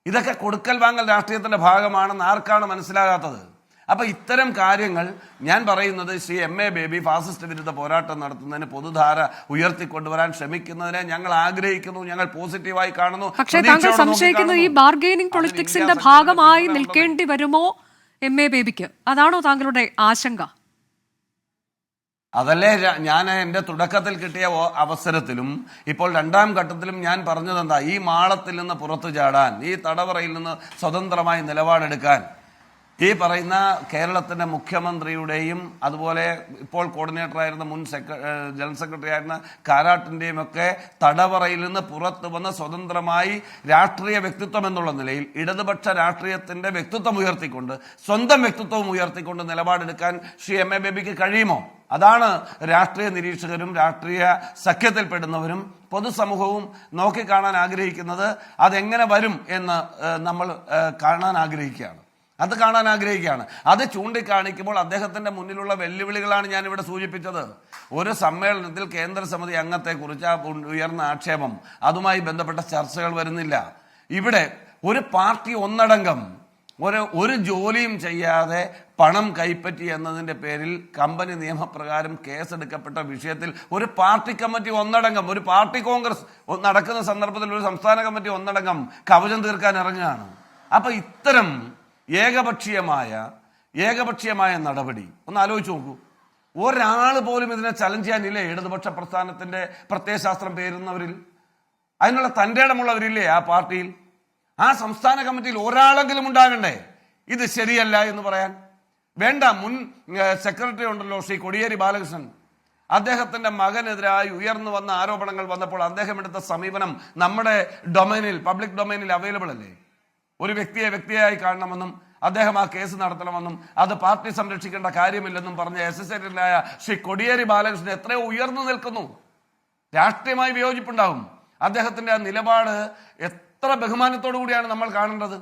ഇതൊക്കെ കൊടുക്കൽ വാങ്ങൽ രാഷ്ട്രീയത്തിന്റെ ഭാഗമാണെന്ന് ആർക്കാണ് മനസ്സിലാകാത്തത്? അപ്പൊ ഇത്തരം കാര്യങ്ങൾ ഞാൻ പറയുന്നത് ശ്രീ MA ബേബി ഫാസിസ്റ്റ് വിരുദ്ധ പോരാട്ടം നടത്തുന്നതിന് പൊതുധാര ഉയർത്തിക്കൊണ്ടുവരാൻ ശ്രമിക്കുന്നതിനെ ഞങ്ങൾ ആഗ്രഹിക്കുന്നു, ഞങ്ങൾ പോസിറ്റീവായി കാണുന്നു. പക്ഷേ താങ്കൾ സംശയിക്കുന്നത് ഈ ബാർഗൈനിങ് പൊളിറ്റിക്സിന്റെ ഭാഗമായി നിൽക്കേണ്ടി വരുമോ MA ബേബിക്ക്? അതാണോ താങ്കളുടെ ആശങ്ക? അതല്ലേ ഞാൻ എൻ്റെ തുടക്കത്തിൽ കിട്ടിയ അവസരത്തിലും ഇപ്പോൾ രണ്ടാം ഘട്ടത്തിലും ഞാൻ പറഞ്ഞതെന്താ, ഈ മാളത്തിൽ നിന്ന് പുറത്തു ചാടാൻ, ഈ തടവറയിൽ നിന്ന് സ്വതന്ത്രമായി നിലപാടെടുക്കാൻ ഈ പറയുന്ന കേരളത്തിൻ്റെ മുഖ്യമന്ത്രിയുടെയും അതുപോലെ ഇപ്പോൾ കോർഡിനേറ്ററായിരുന്ന മുൻ ജനറൽ സെക്രട്ടറി ആയിരുന്ന കാരാട്ടിൻ്റെയും ഒക്കെ തടവറയിൽ നിന്ന് പുറത്തു വന്ന് സ്വതന്ത്രമായി രാഷ്ട്രീയ വ്യക്തിത്വം എന്നുള്ള നിലയിൽ ഇടതുപക്ഷ രാഷ്ട്രീയത്തിൻ്റെ വ്യക്തിത്വം ഉയർത്തിക്കൊണ്ട്, സ്വന്തം വ്യക്തിത്വവും ഉയർത്തിക്കൊണ്ട് നിലപാടെടുക്കാൻ ശ്രീ MA ബേബിക്ക് കഴിയുമോ? അതാണ് രാഷ്ട്രീയ നിരീക്ഷകരും രാഷ്ട്രീയ സഖ്യത്തിൽപ്പെടുന്നവരും പൊതുസമൂഹവും നോക്കിക്കാണാൻ ആഗ്രഹിക്കുന്നത്. അതെങ്ങനെ വരും എന്ന് നമ്മൾ കാണാൻ ആഗ്രഹിക്കുകയാണ്. അത് ചൂണ്ടിക്കാണിക്കുമ്പോൾ അദ്ദേഹത്തിന്റെ മുന്നിലുള്ള വെല്ലുവിളികളാണ് ഞാനിവിടെ സൂചിപ്പിച്ചത്. ഒരു സമ്മേളനത്തിൽ കേന്ദ്ര സമിതി അംഗത്തെക്കുറിച്ച് ഉയർന്ന ആക്ഷേപം, അതുമായി ബന്ധപ്പെട്ട ചർച്ചകൾ വരുന്നില്ല. ഇവിടെ ഒരു പാർട്ടി ഒന്നടങ്കം ഒരു ജോലിയും ചെയ്യാതെ പണം കൈപ്പറ്റി എന്നതിൻ്റെ പേരിൽ കമ്പനി നിയമപ്രകാരം കേസെടുക്കപ്പെട്ട വിഷയത്തിൽ ഒരു പാർട്ടി കമ്മിറ്റി ഒന്നടങ്കം, ഒരു പാർട്ടി കോൺഗ്രസ് നടക്കുന്ന സന്ദർഭത്തിൽ ഒരു സംസ്ഥാന കമ്മിറ്റി ഒന്നടങ്കം കവചം തീർക്കാൻ ഇറങ്ങുകയാണ്. അപ്പൊ ഇത്തരം ഏകപക്ഷീയമായ നടപടി ഒന്ന് ആലോചിച്ച് നോക്കൂ. ഒരാൾ പോലും ഇതിനെ ചലഞ്ച് ചെയ്യാനില്ലേ ഇടതുപക്ഷ പ്രസ്ഥാനത്തിന്റെ പ്രത്യയശാസ്ത്രം പേരുന്നവരിൽ? അതിനുള്ള തൻ്റെ ഇടമുള്ളവരില്ലേ ആ പാർട്ടിയിൽ? ആ സംസ്ഥാന കമ്മിറ്റിയിൽ ഒരാളെങ്കിലും ഉണ്ടാകണ്ടേ ഇത് ശരിയല്ല എന്ന് പറയാൻ? വേണ്ട, മുൻ സെക്രട്ടറി ഉണ്ടല്ലോ ശ്രീ കോടിയേരി ബാലകൃഷ്ണൻ, അദ്ദേഹത്തിന്റെ മകനെതിരായി ഉയർന്നു വന്ന ആരോപണങ്ങൾ വന്നപ്പോൾ അദ്ദേഹം എടുത്ത സമീപനം നമ്മുടെ ഡൊമൈനിൽ, പബ്ലിക് ഡൊമൈനിൽ അവൈലബിൾ അല്ലേ? ഒരു വ്യക്തിയായി കാണണമെന്നും അദ്ദേഹം ആ കേസ് നടത്തണമെന്നും അത് പാർട്ടി സംരക്ഷിക്കേണ്ട കാര്യമില്ലെന്നും പറഞ്ഞ അസോസിയേറ്റഡായ ശ്രീ കോടിയേരി ബാലകൃഷ്ണൻ എത്രയോ ഉയർന്നു നിൽക്കുന്നു. രാഷ്ട്രീയമായി വിയോജിപ്പുണ്ടാവും. അദ്ദേഹത്തിന്റെ ആ നിലപാട് എത്ര ബഹുമാനത്തോടു കൂടിയാണ് നമ്മൾ കാണേണ്ടത്.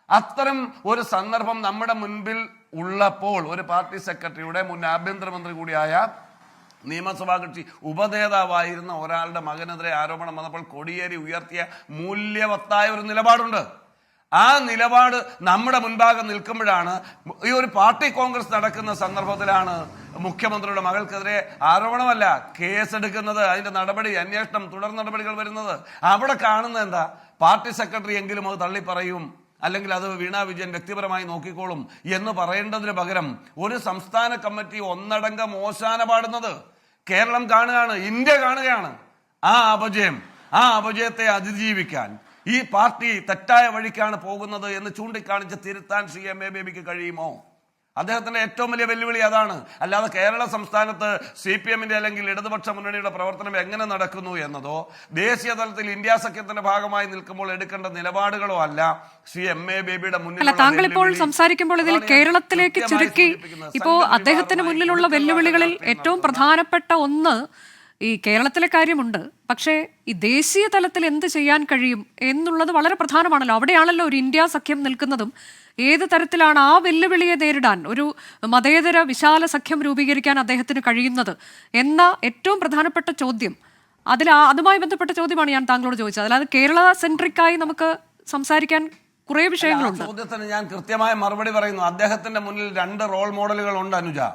അത്തരം ഒരു സന്ദർഭം നമ്മുടെ മുൻപിൽ ഉള്ളപ്പോൾ ഒരു പാർട്ടി സെക്രട്ടറിയുടെ, മുൻ ആഭ്യന്തരമന്ത്രി കൂടിയായ നിയമസഭാ കക്ഷി ഉപനേതാവായിരുന്ന ഒരാളുടെ മകനെതിരെ ആരോപണം വന്നപ്പോൾ കോടിയേരി ഉയർത്തിയ മൂല്യവത്തായ ഒരു നിലപാടുണ്ട്. ആ നിലപാട് നമ്മുടെ മുൻപാകെ നിൽക്കുമ്പോഴാണ്, ഈ ഒരു പാർട്ടി കോൺഗ്രസ് നടക്കുന്ന സന്ദർഭത്തിലാണ് മുഖ്യമന്ത്രിയുടെ മകൾക്കെതിരെ ആരോപണമല്ല, കേസെടുക്കുന്നത്, അതിന്റെ നടപടി, അന്വേഷണം, തുടർ നടപടികൾ വരുന്നത്. അവിടെ കാണുന്നത് എന്താ? പാർട്ടി സെക്രട്ടറി എങ്കിലും അത് തള്ളി പറയും, അല്ലെങ്കിൽ അത് വീണ വിജയൻ വ്യക്തിപരമായി നോക്കിക്കോളും എന്ന് പറയേണ്ടതിന് പകരം ഒരു സംസ്ഥാന കമ്മിറ്റി ഒന്നടങ്കം ഓശാന പാടുന്നത് കേരളം കാണുകയാണ്, ഇന്ത്യ കാണുകയാണ്. ആ അപജയത്തെ അതിജീവിക്കാൻ ഈ പാർട്ടി തെറ്റായ വഴിക്കാണ് പോകുന്നത് എന്ന് ചൂണ്ടിക്കാണിച്ച് തിരുത്താൻ ശ്രീ MA ബേബിക്ക് കഴിയുമോ? അദ്ദേഹത്തിന്റെ ഏറ്റവും വലിയ വെല്ലുവിളി അതാണ്. അല്ലാതെ കേരള സംസ്ഥാനത്ത് CPMന്റെ അല്ലെങ്കിൽ ഇടതുപക്ഷ മുന്നണിയുടെ പ്രവർത്തനം എങ്ങനെ നടക്കുന്നു എന്നതോ ദേശീയ തലത്തിൽ ഇന്ത്യ സഖ്യത്തിന്റെ ഭാഗമായി നിൽക്കുമ്പോൾ എടുക്കേണ്ട നിലപാടുകളോ അല്ല ശ്രീ MA ബേബിയുടെ മുന്നിൽ. താങ്കൾ ഇപ്പോൾ സംസാരിക്കുമ്പോൾ ഇതിൽ കേരളത്തിലേക്ക് ചുരുക്കി, ഇപ്പോ അദ്ദേഹത്തിന് മുന്നിലുള്ള വെല്ലുവിളികളിൽ ഏറ്റവും പ്രധാനപ്പെട്ട ഒന്ന് ഈ കേരളത്തിലെ കാര്യമുണ്ട്. പക്ഷേ ഈ ദേശീയ തലത്തിൽ എന്ത് ചെയ്യാൻ കഴിയും എന്നുള്ളത് വളരെ പ്രധാനമാണല്ലോ. അവിടെയാണല്ലോ ഒരു ഇന്ത്യ സഖ്യം നിൽക്കുന്നതും. ഏത് തരത്തിലാണ് ആ വെല്ലുവിളിയെ നേരിടാൻ ഒരു മതേതര വിശാല സഖ്യം രൂപീകരിക്കാൻ അദ്ദേഹത്തിന് കഴിയുന്നത് എന്ന ഏറ്റവും പ്രധാനപ്പെട്ട ചോദ്യം, അതുമായി ബന്ധപ്പെട്ട ചോദ്യമാണ് ഞാൻ താങ്കളോട് ചോദിച്ചത്. അല്ലാതെ കേരള സെൻട്രിക്കായി നമുക്ക് സംസാരിക്കാൻ കുറെ വിഷയങ്ങളുണ്ട്. ചോദ്യത്തിന് ഞാൻ കൃത്യമായ മറുപടി പറയുന്നു. അദ്ദേഹത്തിന്റെ മുന്നിൽ 2 റോൾ മോഡലുകൾ ഉണ്ട്.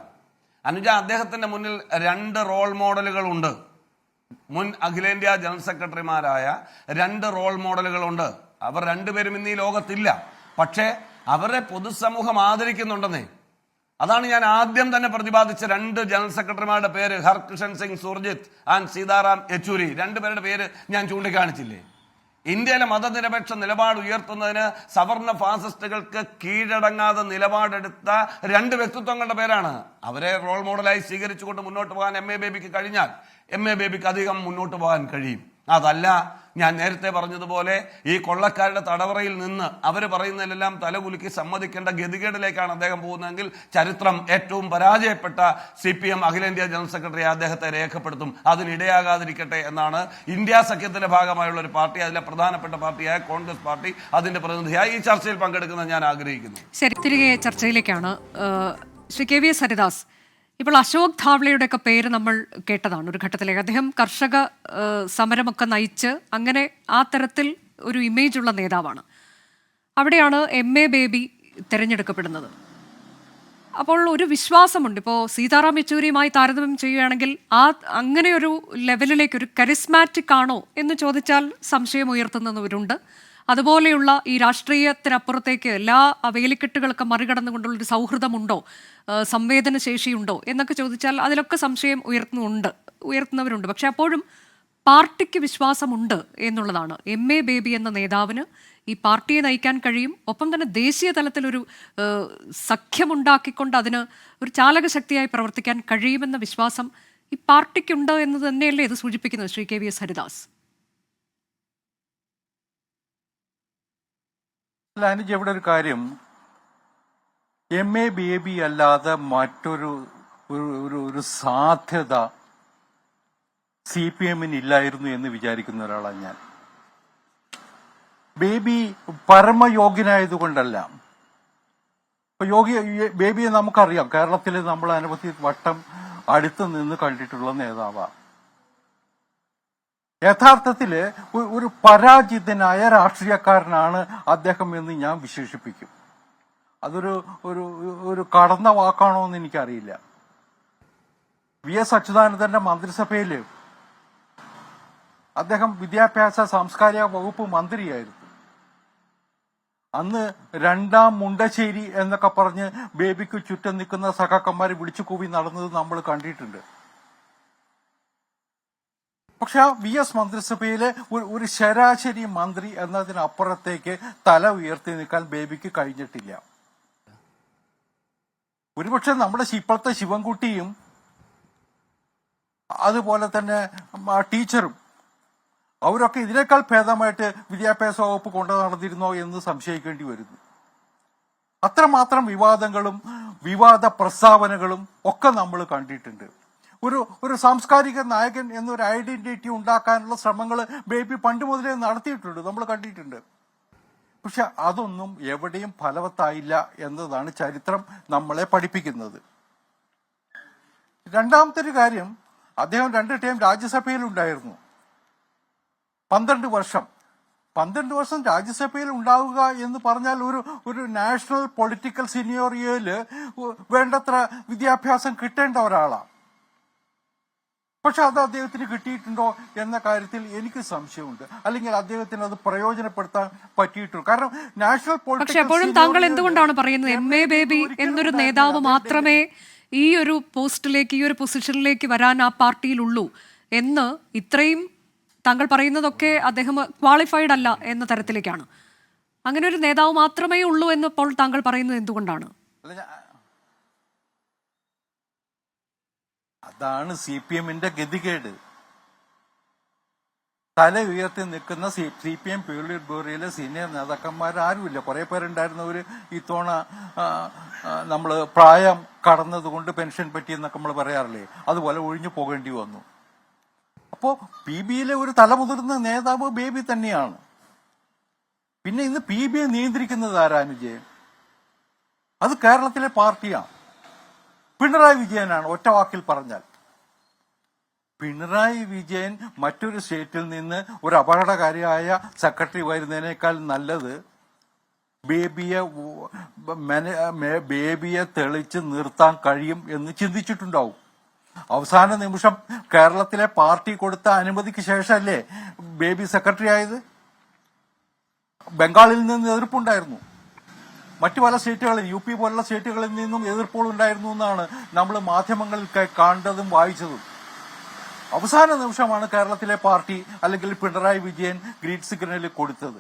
അനുജ അദ്ദേഹത്തിന്റെ മുന്നിൽ 2 റോൾ മോഡലുകൾ ഉണ്ട്. മുൻ അഖിലേന്ത്യാ ജനറൽ സെക്രട്ടറിമാരായ 2 റോൾ മോഡലുകളുണ്ട്. അവർ രണ്ടുപേരും ഇന്ന് ഈ ലോകത്തില്ല. പക്ഷേ അവരെ പൊതുസമൂഹം ആദരിക്കുന്നുണ്ടെന്നേ. അതാണ് ഞാൻ ആദ്യം തന്നെ പ്രതിപാദിച്ച 2 ജനറൽ സെക്രട്ടറിമാരുടെ പേര്, ഹർകിഷൻ സിംഗ് സുർജിത്ത് ആൻഡ് സീതാറാം യെച്ചൂരി. 2 പേരുടെ പേര് ഞാൻ ചൂണ്ടിക്കാണിച്ചില്ലേ? ഇന്ത്യയിലെ മതനിരപേക്ഷ നിലപാട് ഉയർത്തുന്നതിന് സവർണ ഫാസിസ്റ്റുകൾക്ക് കീഴടങ്ങാതെ നിലപാടെടുത്ത 2 വ്യക്തിത്വങ്ങളുടെ പേരാണ്. അവരെ റോൾ മോഡലായി സ്വീകരിച്ചുകൊണ്ട് മുന്നോട്ട് പോകാൻ MA ബേബിക്ക് കഴിഞ്ഞാൽ MA ബേബിക്ക് അധികം മുന്നോട്ട് പോകാൻ കഴിയും. അതല്ല ഞാൻ നേരത്തെ പറഞ്ഞതുപോലെ ഈ കൊള്ളക്കാരുടെ തടവറയിൽ നിന്ന് അവർ പറയുന്നതിലെല്ലാം തലകുലുക്കി സമ്മതിക്കേണ്ട ഗതികേടിലേക്കാണ് അദ്ദേഹം പോകുന്നതെങ്കിൽ ചരിത്രം ഏറ്റവും പരാജയപ്പെട്ട CPM അഖിലേന്ത്യാ ജനറൽ സെക്രട്ടറി അദ്ദേഹത്തെ രേഖപ്പെടുത്തും. അതിനിടയാകാതിരിക്കട്ടെ എന്നാണ് ഇന്ത്യ സഖ്യത്തിന്റെ ഭാഗമായുള്ള ഒരു പാർട്ടി, അതിലെ പ്രധാനപ്പെട്ട പാർട്ടിയായ കോൺഗ്രസ് പാർട്ടി അതിന്റെ പ്രതിനിധിയായി ഈ ചർച്ചയിൽ പങ്കെടുക്കുന്നത് ഞാൻ ആഗ്രഹിക്കുന്നു. ശരി, തിരികെ ചർച്ചയിലേക്കാണ്. ശ്രീ KVS ഹരിദാസ്, ഇപ്പോൾ അശോക് ധാവ്ലെയുടെയൊക്കെ പേര് നമ്മൾ കേട്ടതാണ് ഒരു ഘട്ടത്തിലേക്ക്. അദ്ദേഹം കർഷക സമരമൊക്കെ നയിച്ച് അങ്ങനെ ആ തരത്തിൽ ഒരു ഇമേജുള്ള നേതാവാണ്. അവിടെയാണ് MA ബേബി തിരഞ്ഞെടുക്കപ്പെടുന്നത്. അപ്പോൾ ഒരു വിശ്വാസമുണ്ട്, ഇപ്പോൾ സീതാറാം യെച്ചൂരിയുമായി താരതമ്യം ചെയ്യുകയാണെങ്കിൽ അങ്ങനെ ഒരു ലെവലിലേക്ക് ഒരു കരിസ്മാറ്റിക് ആണോ എന്ന് ചോദിച്ചാൽ സംശയം ഉയർത്തുന്നവരുണ്ട്. അതുപോലെയുള്ള ഈ രാഷ്ട്രീയത്തിനപ്പുറത്തേക്ക് എല്ലാ വേലിക്കെട്ടുകളൊക്കെ മറികടന്നുകൊണ്ടുള്ളൊരു സൗഹൃദമുണ്ടോ, സംവേദനശേഷിയുണ്ടോ എന്നൊക്കെ ചോദിച്ചാൽ അതിലൊക്കെ സംശയം ഉയർത്തുന്നവരുണ്ട്. പക്ഷെ അപ്പോഴും പാർട്ടിക്ക് വിശ്വാസമുണ്ട് എന്നുള്ളതാണ്. MA ബേബി എന്ന നേതാവിന് ഈ പാർട്ടിയെ നയിക്കാൻ കഴിയും. ഒപ്പം തന്നെ ദേശീയ തലത്തിലൊരു സഖ്യമുണ്ടാക്കിക്കൊണ്ട് അതിന് ഒരു ചാലകശക്തിയായി പ്രവർത്തിക്കാൻ കഴിയുമെന്ന വിശ്വാസം ഈ പാർട്ടിക്കുണ്ട് എന്ന് തന്നെയല്ലേ ഇത് സൂചിപ്പിക്കുന്നത് ശ്രീ KVS ഹരിദാസ്? അനുജ്, ഇവിടെ ഒരു കാര്യം, MA ബേബി അല്ലാതെ മറ്റൊരു ഒരു സാധ്യത CPM-ന് ഇല്ലായിരുന്നു എന്ന് വിചാരിക്കുന്ന ഒരാളാണ് ഞാൻ. ബേബി പരമയോഗ്യനായതുകൊണ്ടല്ല. ഇപ്പൊ ബേബിയെ നമുക്കറിയാം, കേരളത്തിൽ നമ്മൾ അനവധി വട്ടം അടുത്ത് നിന്ന് കണ്ടിട്ടുള്ള നേതാവാണ്. യഥാർത്ഥത്തില് ഒരു പരാജിതനായ രാഷ്ട്രീയക്കാരനാണ് അദ്ദേഹം എന്ന് ഞാൻ വിശേഷിപ്പിക്കും. അതൊരു ഒരു കടന്ന വാക്കാണോ എന്ന് എനിക്കറിയില്ല. VS അച്യുതാനന്ദന്റെ മന്ത്രിസഭയില് അദ്ദേഹം വിദ്യാഭ്യാസ സാംസ്കാരിക വകുപ്പ് മന്ത്രിയായിരുന്നു. അന്ന് രണ്ടാം മുണ്ടശ്ശേരി എന്നൊക്കെ പറഞ്ഞ് ബേബിക്ക് ചുറ്റും നിൽക്കുന്ന സഖാക്കന്മാരെ വിളിച്ചു കൂവി നടന്നത് നമ്മൾ കണ്ടിട്ടുണ്ട്. പക്ഷെ ആ VS മന്ത്രിസഭയിലെ ഒരു ശരാശരി മന്ത്രി എന്നതിനപ്പുറത്തേക്ക് തല ഉയർത്തി നിൽക്കാൻ ബേബിക്ക് കഴിഞ്ഞിട്ടില്ല. ഒരുപക്ഷെ നമ്മുടെ ഇപ്പോഴത്തെ ശിവൻകുട്ടിയും അതുപോലെ തന്നെ ടീച്ചറും അവരൊക്കെ ഇതിനേക്കാൾ ഭേദമായിട്ട് വിദ്യാഭ്യാസ വകുപ്പ് കൊണ്ടു നടന്നിരുന്നോ എന്ന് സംശയിക്കേണ്ടി വരുന്നു. അത്രമാത്രം വിവാദങ്ങളും വിവാദ പ്രസ്താവനകളും ഒക്കെ നമ്മൾ കണ്ടിട്ടുണ്ട്. ഒരു സാംസ്കാരിക നായകൻ എന്നൊരു ഐഡന്റിറ്റി ഉണ്ടാക്കാനുള്ള ശ്രമങ്ങൾ ബേബി പണ്ട് മുതലേ നടത്തിയിട്ടുണ്ട്, നമ്മൾ കണ്ടിട്ടുണ്ട്. പക്ഷെ അതൊന്നും എവിടെയും ഫലവത്തായില്ല എന്നതാണ് ചരിത്രം നമ്മളെ പഠിപ്പിക്കുന്നത്. രണ്ടാമത്തെ ഒരു കാര്യം, അദ്ദേഹം 2 ടൈം രാജ്യസഭയിൽ ഉണ്ടായിരുന്നു. 12 വർഷം രാജ്യസഭയിൽ ഉണ്ടാവുക എന്ന് പറഞ്ഞാൽ ഒരു നാഷണൽ പൊളിറ്റിക്കൽ സിനിയോറിയോയിൽ വേണ്ടത്ര വിദ്യാഭ്യാസം കിട്ടേണ്ട ഒരാളാണ്. പക്ഷെ അത് അദ്ദേഹത്തിന് കിട്ടിയിട്ടുണ്ടോ എന്ന കാര്യത്തിൽ എനിക്ക് സംശയമുണ്ട്. അല്ലെങ്കിൽ അദ്ദേഹത്തിന് അത് പ്രയോജനപ്പെടുത്താൻ പറ്റിയിട്ടുള്ളൂ. കാരണം നാഷണൽ പക്ഷെ എപ്പോഴും താങ്കൾ എന്തുകൊണ്ടാണ് പറയുന്നത് MA ബേബി എന്നൊരു നേതാവ് മാത്രമേ ഈ ഒരു പോസ്റ്റിലേക്ക്, ഈ ഒരു പൊസിഷനിലേക്ക് വരാൻ ആ പാർട്ടിയിലുള്ളൂ എന്ന്? ഇത്രയും താങ്കൾ പറയുന്നതൊക്കെ അദ്ദേഹം ക്വാളിഫൈഡ് അല്ല എന്ന തരത്തിലേക്കാണ്. അങ്ങനെ ഒരു നേതാവ് മാത്രമേ ഉള്ളൂ എന്നപ്പോൾ താങ്കൾ പറയുന്നത് എന്തുകൊണ്ടാണ്? അതാണ് CPM-ന്റെ ഗതികേട്. തല ഉയർത്തി നിൽക്കുന്ന CPM പോളിറ്റ് ബ്യൂറോയിലെ സീനിയർ നേതാക്കന്മാരാരുമില്ല. കുറെ പേരുണ്ടായിരുന്നവര് ഇത്തവണ നമ്മൾ പ്രായം കടന്നതുകൊണ്ട് പെൻഷൻ പറ്റിയെന്നൊക്കെ നമ്മൾ പറയാറില്ലേ, അതുപോലെ ഒഴിഞ്ഞു പോകേണ്ടി വന്നു. അപ്പോ PBയിലെ ഒരു തലമുതിർന്ന നേതാവ് ബേബി തന്നെയാണ്. പിന്നെ ഇന്ന് PBയെ നിയന്ത്രിക്കുന്നത് ആരാനുജെ? അത് കേരളത്തിലെ പാർട്ടിയാണ്, പിണറായി വിജയനാണ്. ഒറ്റ വാക്കിൽ പറഞ്ഞാൽ പിണറായി വിജയൻ മറ്റൊരു സ്റ്റേറ്റിൽ നിന്ന് ഒരു അപകടകാരിയായ സെക്രട്ടറി വരുന്നതിനേക്കാൾ നല്ലത് ബേബിയെ തെളിച്ച് നിർത്താൻ കഴിയും എന്ന് ചിന്തിച്ചിട്ടുണ്ടാവും. അവസാന നിമിഷം കേരളത്തിലെ പാർട്ടി കൊടുത്ത അനുമതിക്ക് ശേഷമല്ലേ ബേബി സെക്രട്ടറി ആയത്. ബംഗാളിൽ നിന്ന് എതിർപ്പുണ്ടായിരുന്നു, മറ്റു പല സ്റ്റേറ്റുകളിൽ, UP പോലുള്ള സ്റ്റേറ്റുകളിൽ നിന്നും എതിർപ്പുകൾ ഉണ്ടായിരുന്നു എന്നാണ് നമ്മൾ മാധ്യമങ്ങളിൽ കണ്ടതും വായിച്ചതും. അവസാന നിമിഷമാണ് കേരളത്തിലെ പാർട്ടി അല്ലെങ്കിൽ പിണറായി വിജയൻ ഗ്രീൻ സിഗ്നൽ കൊടുത്തത്.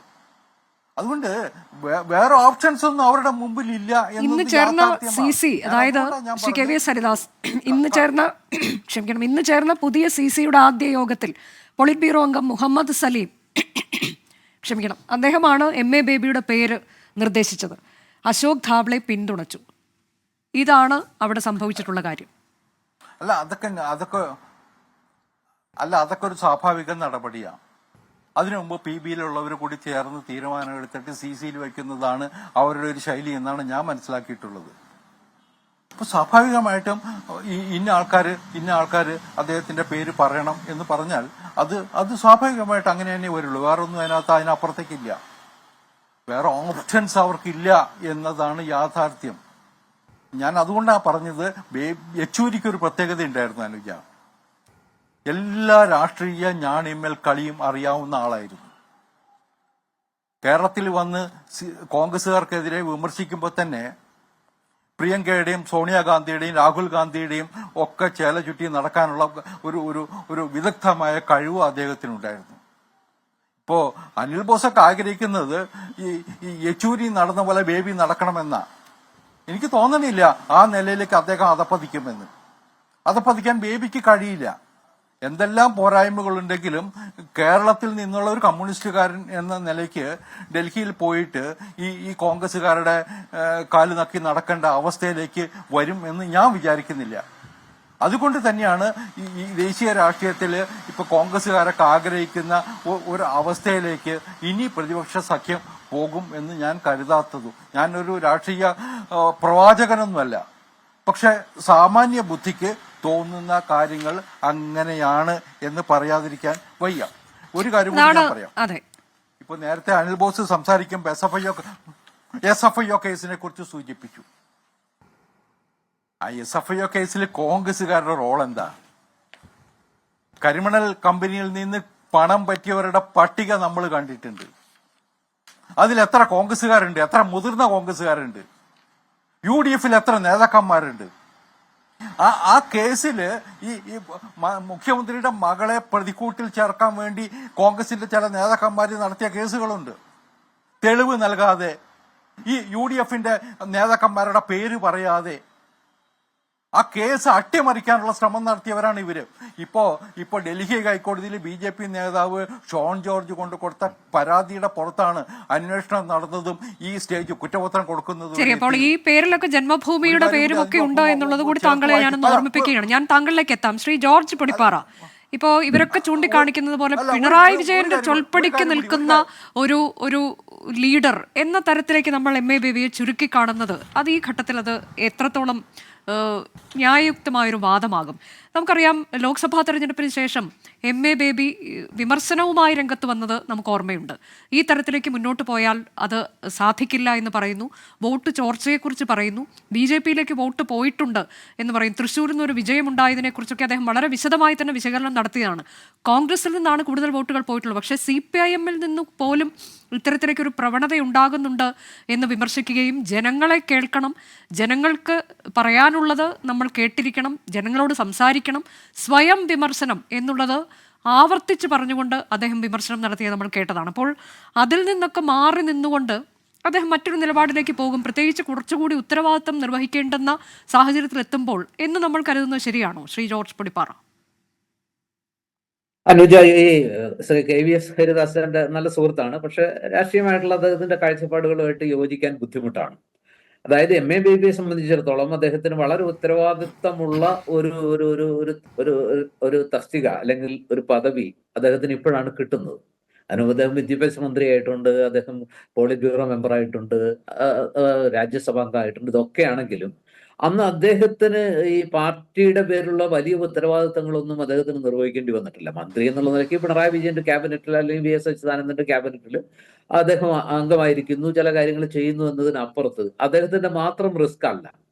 അതുകൊണ്ട് വേറെ ഓപ്ഷൻസ് ഒന്നും അവരുടെ മുമ്പിൽ ഇല്ല. ഇന്ന് ചേർന്ന CC, അതായത് ശ്രീ KVS ഹരിദാസ്, ഇന്ന് ചേർന്ന പുതിയ CCയുടെ ആദ്യ യോഗത്തിൽ പോളിറ്റ് ബ്യൂറോ അംഗം മുഹമ്മദ് സലീം ക്ഷമിക്കണം, അദ്ദേഹമാണ് എം.എ. ബേബിയുടെ പേര് നിർദ്ദേശിച്ചത്. അശോക് ധാബ്ളെ പിന്തുണച്ചു. ഇതാണ് അവിടെ സംഭവിച്ചിട്ടുള്ള കാര്യം. അതൊക്കെ ഒരു സ്വാഭാവിക നടപടിയാണ്. അതിനു മുമ്പ് PB-യിലുള്ളവർ കൂടി ചേർന്ന് തീരുമാനമെടുത്തിട്ട് CC-യിൽ വയ്ക്കുന്നതാണ് അവരുടെ ഒരു ശൈലി എന്നാണ് ഞാൻ മനസ്സിലാക്കിയിട്ടുള്ളത്. അപ്പൊ സ്വാഭാവികമായിട്ടും ഇന്ന ആൾക്കാർ അദ്ദേഹത്തിന്റെ പേര് പറയണം എന്ന് പറഞ്ഞാൽ അത് സ്വാഭാവികമായിട്ട് അങ്ങനെ തന്നെ വരുള്ളൂ. വേറൊന്നും അതിനപ്പുറത്തേക്കില്ല. വേറെ ഓപ്ഷൻസ് അവർക്കില്ല എന്നതാണ് യാഥാർത്ഥ്യം. ഞാൻ അതുകൊണ്ടാണ് പറഞ്ഞത്, യെച്ചൂരിക്ക് ഒരു പ്രത്യേകത ഉണ്ടായിരുന്നു അനുജ. എല്ലാ രാഷ്ട്രീയ ഞാണിമ്മൽ കളിയും അറിയാവുന്ന ആളായിരുന്നു. കേരളത്തിൽ വന്ന് കോൺഗ്രസുകാർക്കെതിരെ വിമർശിക്കുമ്പോൾ തന്നെ പ്രിയങ്കയുടെയും സോണിയാഗാന്ധിയുടെയും രാഹുൽ ഗാന്ധിയുടെയും ഒക്കെ ചേല ചുറ്റി നടക്കാനുള്ള ഒരു വിദഗ്ധമായ കഴിവ് അദ്ദേഹത്തിനുണ്ടായിരുന്നു. ഇപ്പോ അനിൽ ബോസൊക്കെ ആഗ്രഹിക്കുന്നത് ഈ യെച്ചൂരി നടന്ന പോലെ ബേബി നടക്കണമെന്നാ. എനിക്ക് തോന്നണില്ല ആ നിലയിലേക്ക് അദ്ദേഹം അതപ്പതിക്കാൻ ബേബിക്ക് കഴിയില്ല. എന്തെല്ലാം പോരായ്മകളുണ്ടെങ്കിലും കേരളത്തിൽ നിന്നുള്ള ഒരു കമ്മ്യൂണിസ്റ്റുകാരൻ എന്ന നിലയ്ക്ക് ഡൽഹിയിൽ പോയിട്ട് ഈ കോൺഗ്രസുകാരുടെ കാല് നക്കി നടക്കേണ്ട അവസ്ഥയിലേക്ക് വരും എന്ന് ഞാൻ വിചാരിക്കുന്നില്ല. അതുകൊണ്ട് തന്നെയാണ് ഈ ദേശീയ രാഷ്ട്രീയത്തിൽ ഇപ്പൊ കോൺഗ്രസുകാരൊക്കെ ആഗ്രഹിക്കുന്ന ഒരു അവസ്ഥയിലേക്ക് ഇനി പ്രതിപക്ഷ സഖ്യം പോകും എന്ന് ഞാൻ കരുതാത്തതും. ഞാനൊരു രാഷ്ട്രീയ പ്രവാചകനൊന്നുമല്ല, പക്ഷെ സാമാന്യ ബുദ്ധിക്ക് തോന്നുന്ന കാര്യങ്ങൾ അങ്ങനെയാണ് എന്ന് പറയാതിരിക്കാൻ വയ്യ. ഒരു കാര്യം കൂടി ഞാൻ പറയാം. ഇപ്പൊ നേരത്തെ അനിൽ ബോസ് സംസാരിക്കുമ്പോൾ SFIO കേസിനെ കുറിച്ച് സൂചിപ്പിച്ചു. ആ SFIO കേസിൽ കോൺഗ്രസുകാരുടെ റോൾ എന്താ? കരിമണൽ കമ്പനിയിൽ നിന്ന് പണം പറ്റിയവരുടെ പട്ടിക നമ്മൾ കണ്ടിട്ടുണ്ട്. അതിൽ എത്ര കോൺഗ്രസുകാരുണ്ട്? എത്ര മുതിർന്ന കോൺഗ്രസുകാരുണ്ട്? UDF-ൽ എത്ര നേതാക്കന്മാരുണ്ട്? ആ കേസില് ഈ മുഖ്യമന്ത്രിയുടെ മകളെ പ്രതിക്കൂട്ടിൽ ചേർക്കാൻ വേണ്ടി കോൺഗ്രസിന്റെ ചില നേതാക്കന്മാർ നടത്തിയ കേസുകളുണ്ട്. തെളിവ് നൽകാതെ, ഈ UDF-ന്റെ നേതാക്കന്മാരുടെ പേര് പറയാതെ ആ കേസ് അട്ടിമറിക്കാനുള്ള ശ്രമം നടത്തിയവരാണ് ഇവര്. ഇപ്പോ ഡൽഹി ഹൈക്കോടതിയിൽ BJP നേതാവ് ഷോൺ ജോർജ് കൊണ്ട് കൊടുത്ത പരാതിയുടെ പുറത്താണ് അന്വേഷണം നടന്നതും ഈ സ്റ്റേജ് കുറ്റപത്രം കൊടുക്കുന്നതും. ശരി, അപ്പോൾ ഈ പേരിലൊക്കെ ജന്മഭൂമിയുടെ പേരും ഒക്കെ ഉണ്ടോ എന്നുള്ളത് കൂടി താങ്കളെ ഞാനൊന്ന് ഓർമ്മിപ്പിക്കുകയാണ്. ഞാൻ താങ്കളിലേക്ക് എത്താം. ശ്രീ ജോർജ് പൊടിപ്പാറ, ഇപ്പോ ഇവരൊക്കെ ചൂണ്ടിക്കാണിക്കുന്നത് പോലെ പിണറായി വിജയന്റെ ചൊൽപ്പടിക്ക് നിൽക്കുന്ന ഒരു ലീഡർ എന്ന തരത്തിലേക്ക് നമ്മൾ എം.എ. ബേബിയെ ചുരുക്കി കാണുന്നത്, അത് ഈ ഘട്ടത്തിൽ അത് എത്രത്തോളം ന്യായയുക്തമായൊരു വാദമാകും? നമുക്കറിയാം, ലോക്സഭാ തെരഞ്ഞെടുപ്പിന് ശേഷം എം.എ. ബേബി വിമർശനവുമായി രംഗത്ത് വന്നത് നമുക്ക് ഓർമ്മയുണ്ട്. ഈ തരത്തിലേക്ക് മുന്നോട്ട് പോയാൽ അത് സാധിക്കില്ല എന്ന് പറയുന്നു. വോട്ട് ചോർച്ചയെക്കുറിച്ച് പറയുന്നു. BJP-യിലേക്ക് വോട്ട് പോയിട്ടുണ്ട് എന്ന് പറയും. തൃശ്ശൂരിൽ നിന്ന് ഒരു വിജയമുണ്ടായതിനെക്കുറിച്ചൊക്കെ അദ്ദേഹം വളരെ വിശദമായി തന്നെ വിശകലനം നടത്തിയതാണ്. കോൺഗ്രസിൽ നിന്നാണ് കൂടുതൽ വോട്ടുകൾ പോയിട്ടുള്ളത്. പക്ഷേ CPIM-ൽ നിന്ന് പോലും ഇത്തരത്തിലേക്കൊരു പ്രവണത ഉണ്ടാകുന്നുണ്ട് എന്ന് വിമർശിക്കുകയും, ജനങ്ങളെ കേൾക്കണം, ജനങ്ങൾക്ക് പറയാനുള്ളത് നമ്മൾ കേട്ടിരിക്കണം, ജനങ്ങളോട് സംസാരിക്കണം, സ്വയം വിമർശനം എന്നുള്ളത് ആവർത്തിച്ച് പറഞ്ഞുകൊണ്ട് അദ്ദേഹം വിമർശനം നടത്തിയത് നമ്മൾ കേട്ടതാണ്. അപ്പോൾ അതിൽ നിന്നൊക്കെ മാറി നിന്നുകൊണ്ട് അദ്ദേഹം മറ്റൊരു നിലപാടിലേക്ക് പോകും, പ്രത്യേകിച്ച് കുറച്ചുകൂടി ഉത്തരവാദിത്തം നിർവഹിക്കേണ്ടുന്ന സാഹചര്യത്തിലെത്തുമ്പോൾ എന്ന് നമ്മൾ കരുതുന്നത് ശരിയാണോ, ശ്രീ ജോർജ് പൊടിപ്പാറ? അനുജ, ഈ ശ്രീ KVS ഹരിദാസന്റെ നല്ല സുഹൃത്താണ്. പക്ഷെ രാഷ്ട്രീയമായിട്ടുള്ള അദ്ദേഹത്തിന്റെ കാഴ്ചപ്പാടുകളുമായിട്ട് യോജിക്കാൻ ബുദ്ധിമുട്ടാണ്. അതായത് എം.എ. ബേബിയെ സംബന്ധിച്ചിടത്തോളം അദ്ദേഹത്തിന് വളരെ ഉത്തരവാദിത്തമുള്ള ഒരു ഒരു ഒരു ഒരു ഒരു തസ്തിക അല്ലെങ്കിൽ ഒരു പദവി അദ്ദേഹത്തിന് ഇപ്പോഴാണ് കിട്ടുന്നത്. അതിന് അദ്ദേഹം വിദ്യാഭ്യാസ മന്ത്രിയായിട്ടുണ്ട്, അദ്ദേഹം പോളിറ്റ് ബ്യൂറോ മെമ്പറായിട്ടുണ്ട്, രാജ്യസഭാംഗമായിട്ടുണ്ട്. ഇതൊക്കെയാണെങ്കിലും അന്ന് അദ്ദേഹത്തിന് ഈ പാർട്ടിയുടെ പേരിലുള്ള വലിയ ഉത്തരവാദിത്തങ്ങളൊന്നും അദ്ദേഹത്തിന് നിർവഹിക്കേണ്ടി വന്നിട്ടില്ല. മന്ത്രി എന്നുള്ള നിലയ്ക്ക് പിണറായി വിജയന്റെ ക്യാബിനറ്റിൽ അല്ലെങ്കിൽ VS അച്യുതാനന്ദന്റെ ക്യാബിനറ്റിൽ അദ്ദേഹം അംഗമായിരിക്കുന്നു, ചില കാര്യങ്ങൾ ചെയ്യുന്നു എന്നതിനപ്പുറത്ത് അദ്ദേഹത്തിന്റെ മാത്രം റിസ്ക് അല്ല.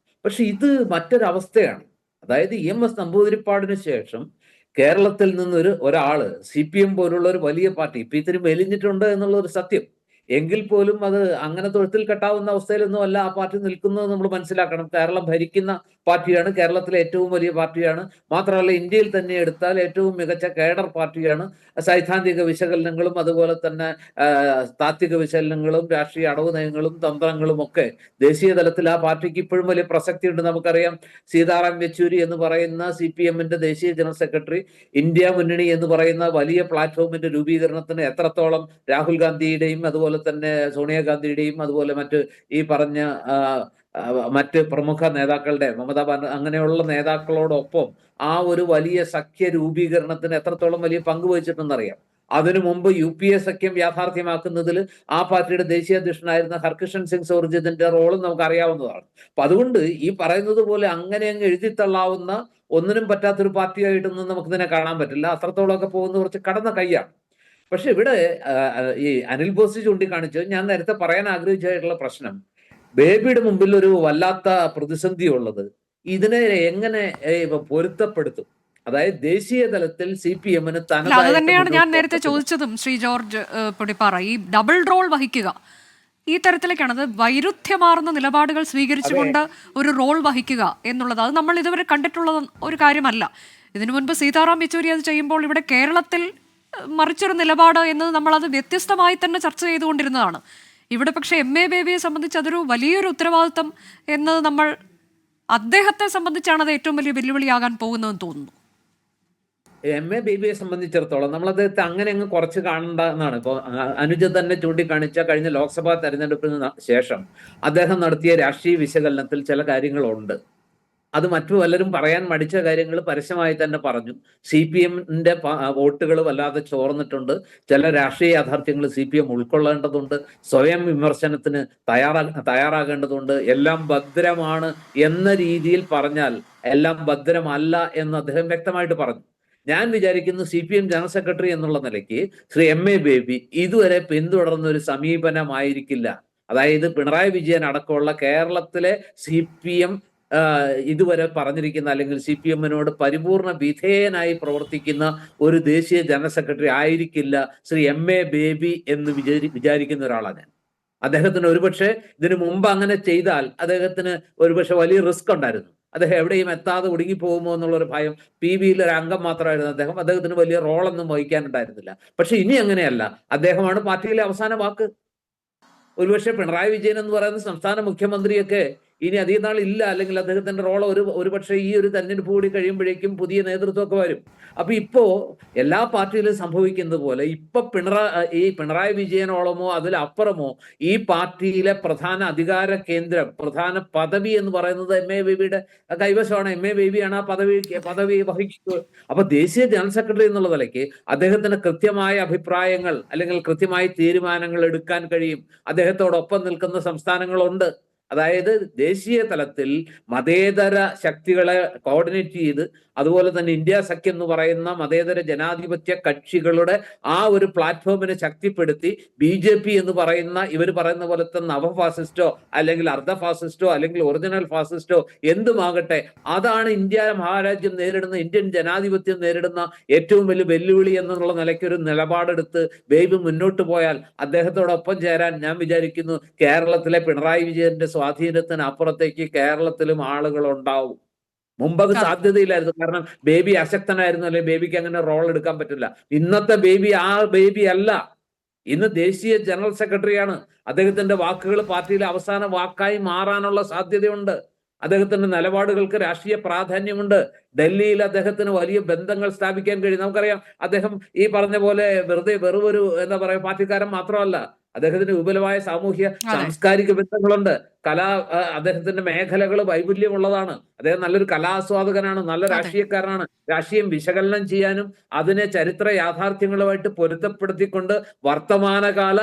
പക്ഷെ ഇത് മറ്റൊരവസ്ഥയാണ്. അതായത് EMS നമ്പൂതിരിപ്പാടിന് ശേഷം കേരളത്തിൽ നിന്നൊരാള് CPM പോലുള്ള ഒരു വലിയ പാർട്ടി ഇപ്പൊ ഇത്തിരി മെലിഞ്ഞിട്ടുണ്ട് എന്നുള്ള ഒരു സത്യം, എങ്കിൽ പോലും അത് അങ്ങനെ തൊഴുത്തിൽ കെട്ടാവുന്ന അവസ്ഥയിലൊന്നും അല്ല ആ പാർട്ടി നിൽക്കുന്നത് നമ്മൾ മനസ്സിലാക്കണം. കേരളം ഭരിക്കുന്ന പാർട്ടിയാണ്, കേരളത്തിലെ ഏറ്റവും വലിയ പാർട്ടിയാണ്. മാത്രമല്ല ഇന്ത്യയിൽ തന്നെ എടുത്താൽ ഏറ്റവും മികച്ച കേഡർ പാർട്ടിയാണ്. സൈദ്ധാന്തിക വിശകലനങ്ങളും അതുപോലെ തന്നെ താത്വിക വിശകലനങ്ങളും രാഷ്ട്രീയ അടവ് നയങ്ങളും തന്ത്രങ്ങളും ഒക്കെ ദേശീയ തലത്തിൽ ആ പാർട്ടിക്ക് ഇപ്പോഴും വലിയ പ്രസക്തിയുണ്ട്. നമുക്കറിയാം സീതാറാം യെച്ചൂരി എന്ന് പറയുന്ന CPM-ന്റെ ദേശീയ ജനറൽ സെക്രട്ടറി ഇന്ത്യ മുന്നണി എന്ന് പറയുന്ന വലിയ പ്ലാറ്റ്ഫോമിന്റെ രൂപീകരണത്തിന് എത്രത്തോളം രാഹുൽ ഗാന്ധിയുടെയും അതുപോലെ തന്നെ സോണിയാഗാന്ധിയുടെയും അതുപോലെ മറ്റ് ഈ പറഞ്ഞ മറ്റ് പ്രമുഖ നേതാക്കളുടെ മമതാ ബാനർജി അങ്ങനെയുള്ള നേതാക്കളോടൊപ്പം ആ ഒരു വലിയ സഖ്യ രൂപീകരണത്തിന് എത്രത്തോളം വലിയ പങ്ക് വഹിച്ചിട്ടുണ്ടെന്നറിയാം. അതിനു മുമ്പ് UPA സഖ്യം യാഥാർത്ഥ്യമാക്കുന്നതിൽ ആ പാർട്ടിയുടെ ദേശീയ അധ്യക്ഷനായിരുന്ന ഹർകിഷൻ സിംഗ് സുർജിത്തിന്റെ റോളും നമുക്ക് അറിയാവുന്നതാണ്. അപ്പൊ അതുകൊണ്ട് ഈ പറയുന്നത് പോലെ അങ്ങനെ അങ്ങ് എഴുതിത്തള്ളാവുന്ന ഒന്നിനും പറ്റാത്തൊരു പാർട്ടിയായിട്ടൊന്നും നമുക്കിതിനെ കാണാൻ പറ്റില്ല. അത്രത്തോളമൊക്കെ പോകുന്ന കുറച്ച് കടന്ന കൈയാണ്. പക്ഷെ ഇവിടെ ഈ അനിൽ ബോസ് ചൂണ്ടിക്കാണിച്ചത് ഞാൻ നേരത്തെ പറയാൻ ആഗ്രഹിച്ചായിട്ടുള്ള പ്രശ്നം, ബേബിയുടെ മുമ്പിൽ ഒരു വല്ലാത്ത പ്രതിസന്ധി ഉള്ളത് ഇതിനെ എങ്ങനെ പൊരുത്തപ്പെടുത്തും. അതായത് ദേശീയ തലത്തിൽ CPM-ന് അത് തന്നെയാണ് ഞാൻ നേരത്തെ ചോദിച്ചതും ശ്രീ ജോർജ് പൊടിപ്പാറ. ഈ ഡബിൾ റോൾ വഹിക്കുക ഈ തരത്തിലേക്കാണ്, അത് വൈരുദ്ധ്യമാർന്ന നിലപാടുകൾ സ്വീകരിച്ചുകൊണ്ട് ഒരു റോൾ വഹിക്കുക എന്നുള്ളത് അത് നമ്മൾ ഇതുവരെ കണ്ടിട്ടുള്ള ഒരു കാര്യമല്ല. ഇതിനു മുൻപ് സീതാറാം യെച്ചൂരി അത് ചെയ്യുമ്പോൾ ഇവിടെ കേരളത്തിൽ മറിച്ചൊരു നിലപാട് എന്നത് നമ്മളത് വ്യത്യസ്തമായി തന്നെ ചർച്ച ചെയ്തുകൊണ്ടിരുന്നതാണ്. ഇവിടെ പക്ഷേ MA ബേബിയെ സംബന്ധിച്ച് അതൊരു വലിയൊരു ഉത്തരവാദിത്തം എന്നത് നമ്മൾ അദ്ദേഹത്തെ സംബന്ധിച്ചാണ് അത് ഏറ്റവും വലിയ വെല്ലുവിളിയാകാൻ പോകുന്നതെന്ന് തോന്നുന്നു. MA ബേബിയെ സംബന്ധിച്ചിടത്തോളം നമ്മൾ അദ്ദേഹത്തെ അങ്ങനെ അങ്ങ് കുറച്ച് കാണണ്ട എന്നാണ്. ഇപ്പോൾ അനുജ തന്നെ ചൂണ്ടിക്കാണിച്ച കഴിഞ്ഞ ലോക്സഭാ തെരഞ്ഞെടുപ്പിന് ശേഷം അദ്ദേഹം നടത്തിയ രാഷ്ട്രീയ വിശകലനത്തിൽ ചില കാര്യങ്ങളുണ്ട്. അത് മറ്റു പലരും പറയാൻ മടിച്ച കാര്യങ്ങൾ പരസ്യമായി തന്നെ പറഞ്ഞു. CPM-ന്റെ വോട്ടുകൾ വല്ലാതെ ചോർന്നിട്ടുണ്ട്. ചില രാഷ്ട്രീയ യാഥാർത്ഥ്യങ്ങൾ CPM ഉൾക്കൊള്ളേണ്ടതുണ്ട്. സ്വയം വിമർശനത്തിന് തയ്യാറാകേണ്ടതുണ്ട്. എല്ലാം ഭദ്രമാണ് എന്ന രീതിയിൽ പറഞ്ഞാൽ എല്ലാം ഭദ്രമല്ല എന്ന് അദ്ദേഹം വ്യക്തമായിട്ട് പറഞ്ഞു. ഞാൻ വിചാരിക്കുന്നു CPM ജനറൽ സെക്രട്ടറി എന്നുള്ള നിലയ്ക്ക് ശ്രീ MA ബേബി ഇതുവരെ പിന്തുടർന്ന ഒരു സമീപനമായിരിക്കില്ല. അതായത് പിണറായി വിജയൻ അടക്കമുള്ള കേരളത്തിലെ CPM ഇതുവരെ പറഞ്ഞിരിക്കുന്ന അല്ലെങ്കിൽ CPM-നോട് പരിപൂർണ വിധേയനായി പ്രവർത്തിക്കുന്ന ഒരു ദേശീയ ജനറൽ സെക്രട്ടറി ആയിരിക്കില്ല ശ്രീ MA ബേബി എന്ന് വിചാരിക്കുന്ന ഒരാളാണ് ഞാൻ. അദ്ദേഹത്തിന് ഒരുപക്ഷെ ഇതിനു മുമ്പ് അങ്ങനെ ചെയ്താൽ അദ്ദേഹത്തിന് ഒരുപക്ഷെ വലിയ റിസ്ക് ഉണ്ടായിരുന്നു. അദ്ദേഹം എവിടെയും എത്താതെ ഒടുങ്ങിപ്പോകുമോ എന്നുള്ളൊരു ഭയം. PBയിൽ ഒരു അംഗം മാത്രമായിരുന്നു അദ്ദേഹം. അദ്ദേഹത്തിന് വലിയ റോളൊന്നും വഹിക്കാനുണ്ടായിരുന്നില്ല. പക്ഷെ ഇനി അങ്ങനെയല്ല, അദ്ദേഹമാണ് പാർട്ടിയിലെ അവസാന വാക്ക്. ഒരുപക്ഷെ പിണറായി വിജയൻ എന്ന് പറയുന്ന സംസ്ഥാന മുഖ്യമന്ത്രിയൊക്കെ ഇനി അധികം നാൾ ഇല്ല, അല്ലെങ്കിൽ അദ്ദേഹത്തിന്റെ റോൾ ഒരുപക്ഷെ ഈ ഒരു തെരഞ്ഞെടുപ്പ് കൂടി കഴിയുമ്പോഴേക്കും പുതിയ നേതൃത്വമൊക്കെ വരും. അപ്പൊ ഇപ്പോ എല്ലാ പാർട്ടിയിലും സംഭവിക്കുന്നത് പോലെ ഇപ്പൊ പിണറായി വിജയനോളമോ അതിലപ്പുറമോ ഈ പാർട്ടിയിലെ പ്രധാന അധികാര കേന്ദ്രം, പ്രധാന പദവി എന്ന് പറയുന്നത് MA ബേബിയുടെ കൈവശമാണ്. MA ബേബിയാണ് ആ പദവി വഹിക്കുന്നത്. അപ്പൊ ദേശീയ ജനറൽ സെക്രട്ടറി എന്നുള്ള നിലയ്ക്ക് അദ്ദേഹത്തിന് കൃത്യമായ അഭിപ്രായങ്ങൾ അല്ലെങ്കിൽ കൃത്യമായ തീരുമാനങ്ങൾ എടുക്കാൻ കഴിയും. അദ്ദേഹത്തോടൊപ്പം നിൽക്കുന്ന സംസ്ഥാനങ്ങളുണ്ട്. അതായത് ദേശീയ തലത്തിൽ മതേതര ശക്തികളെ കോർഡിനേറ്റ് ചെയ്ത് അതുപോലെ തന്നെ ഇന്ത്യ സഖ്യം എന്ന് പറയുന്ന മതേതര ജനാധിപത്യ കക്ഷികളുടെ ആ ഒരു പ്ലാറ്റ്ഫോമിനെ ശക്തിപ്പെടുത്തി BJP എന്ന് പറയുന്ന ഇവർ പറയുന്ന പോലത്തെ നവ ഫാസിസ്റ്റോ അല്ലെങ്കിൽ അർദ്ധ ഫാസിസ്റ്റോ അല്ലെങ്കിൽ ഒറിജിനൽ ഫാസിസ്റ്റോ എന്തുമാകട്ടെ, അതാണ് ഇന്ത്യ മഹാരാജ്യം നേരിടുന്ന, ഇന്ത്യൻ ജനാധിപത്യം നേരിടുന്ന ഏറ്റവും വലിയ വെല്ലുവിളി എന്നുള്ള നിലയ്ക്കൊരു നിലപാടെടുത്ത് ബേബി മുന്നോട്ട് പോയാൽ അദ്ദേഹത്തോടൊപ്പം ചേരാൻ ഞാൻ വിചാരിക്കുന്നു കേരളത്തിലെ പിണറായി വിജയന്റെ സ്വാധീനത്തിന് അപ്പുറത്തേക്ക് കേരളത്തിലും ആളുകൾ ഉണ്ടാവും. മുമ്പത് സാധ്യതയില്ലായിരുന്നു. കാരണം ബേബി അശക്തനായിരുന്നു, അല്ലെങ്കിൽ ബേബിക്ക് അങ്ങനെ റോൾ എടുക്കാൻ പറ്റില്ല. ഇന്നത്തെ ബേബി ആ ബേബി അല്ല. ഇന്ന് ദേശീയ ജനറൽ സെക്രട്ടറിയാണ്. അദ്ദേഹത്തിന്റെ വാക്കുകൾ പാർട്ടിയിലെ അവസാന വാക്കായി മാറാനുള്ള സാധ്യതയുണ്ട്. അദ്ദേഹത്തിന്റെ നിലപാടുകൾക്ക് രാഷ്ട്രീയ പ്രാധാന്യമുണ്ട്. ഡൽഹിയിൽ അദ്ദേഹത്തിന് വലിയ ബന്ധങ്ങൾ സ്ഥാപിക്കാൻ കഴിയും. നമുക്കറിയാം അദ്ദേഹം ഈ പറഞ്ഞ പോലെ വെറുമൊരു എന്താ പറയാ പാർട്ടിക്കാരൻ മാത്രമല്ല, അദ്ദേഹത്തിന് വിപുലമായ സാമൂഹ്യ സാംസ്കാരിക ബന്ധങ്ങളുണ്ട്. അദ്ദേഹത്തിന്റെ മേഖലകൾ വൈപുല്യമുള്ളതാണ്. അദ്ദേഹം നല്ലൊരു കലാസ്വാദകനാണ്, നല്ല രാഷ്ട്രീയക്കാരനാണ്. രാഷ്ട്രീയം വിശകലനം ചെയ്യാനും അതിനെ ചരിത്ര യാഥാർത്ഥ്യങ്ങളുമായിട്ട് പൊരുത്തപ്പെടുത്തിക്കൊണ്ട് വർത്തമാനകാല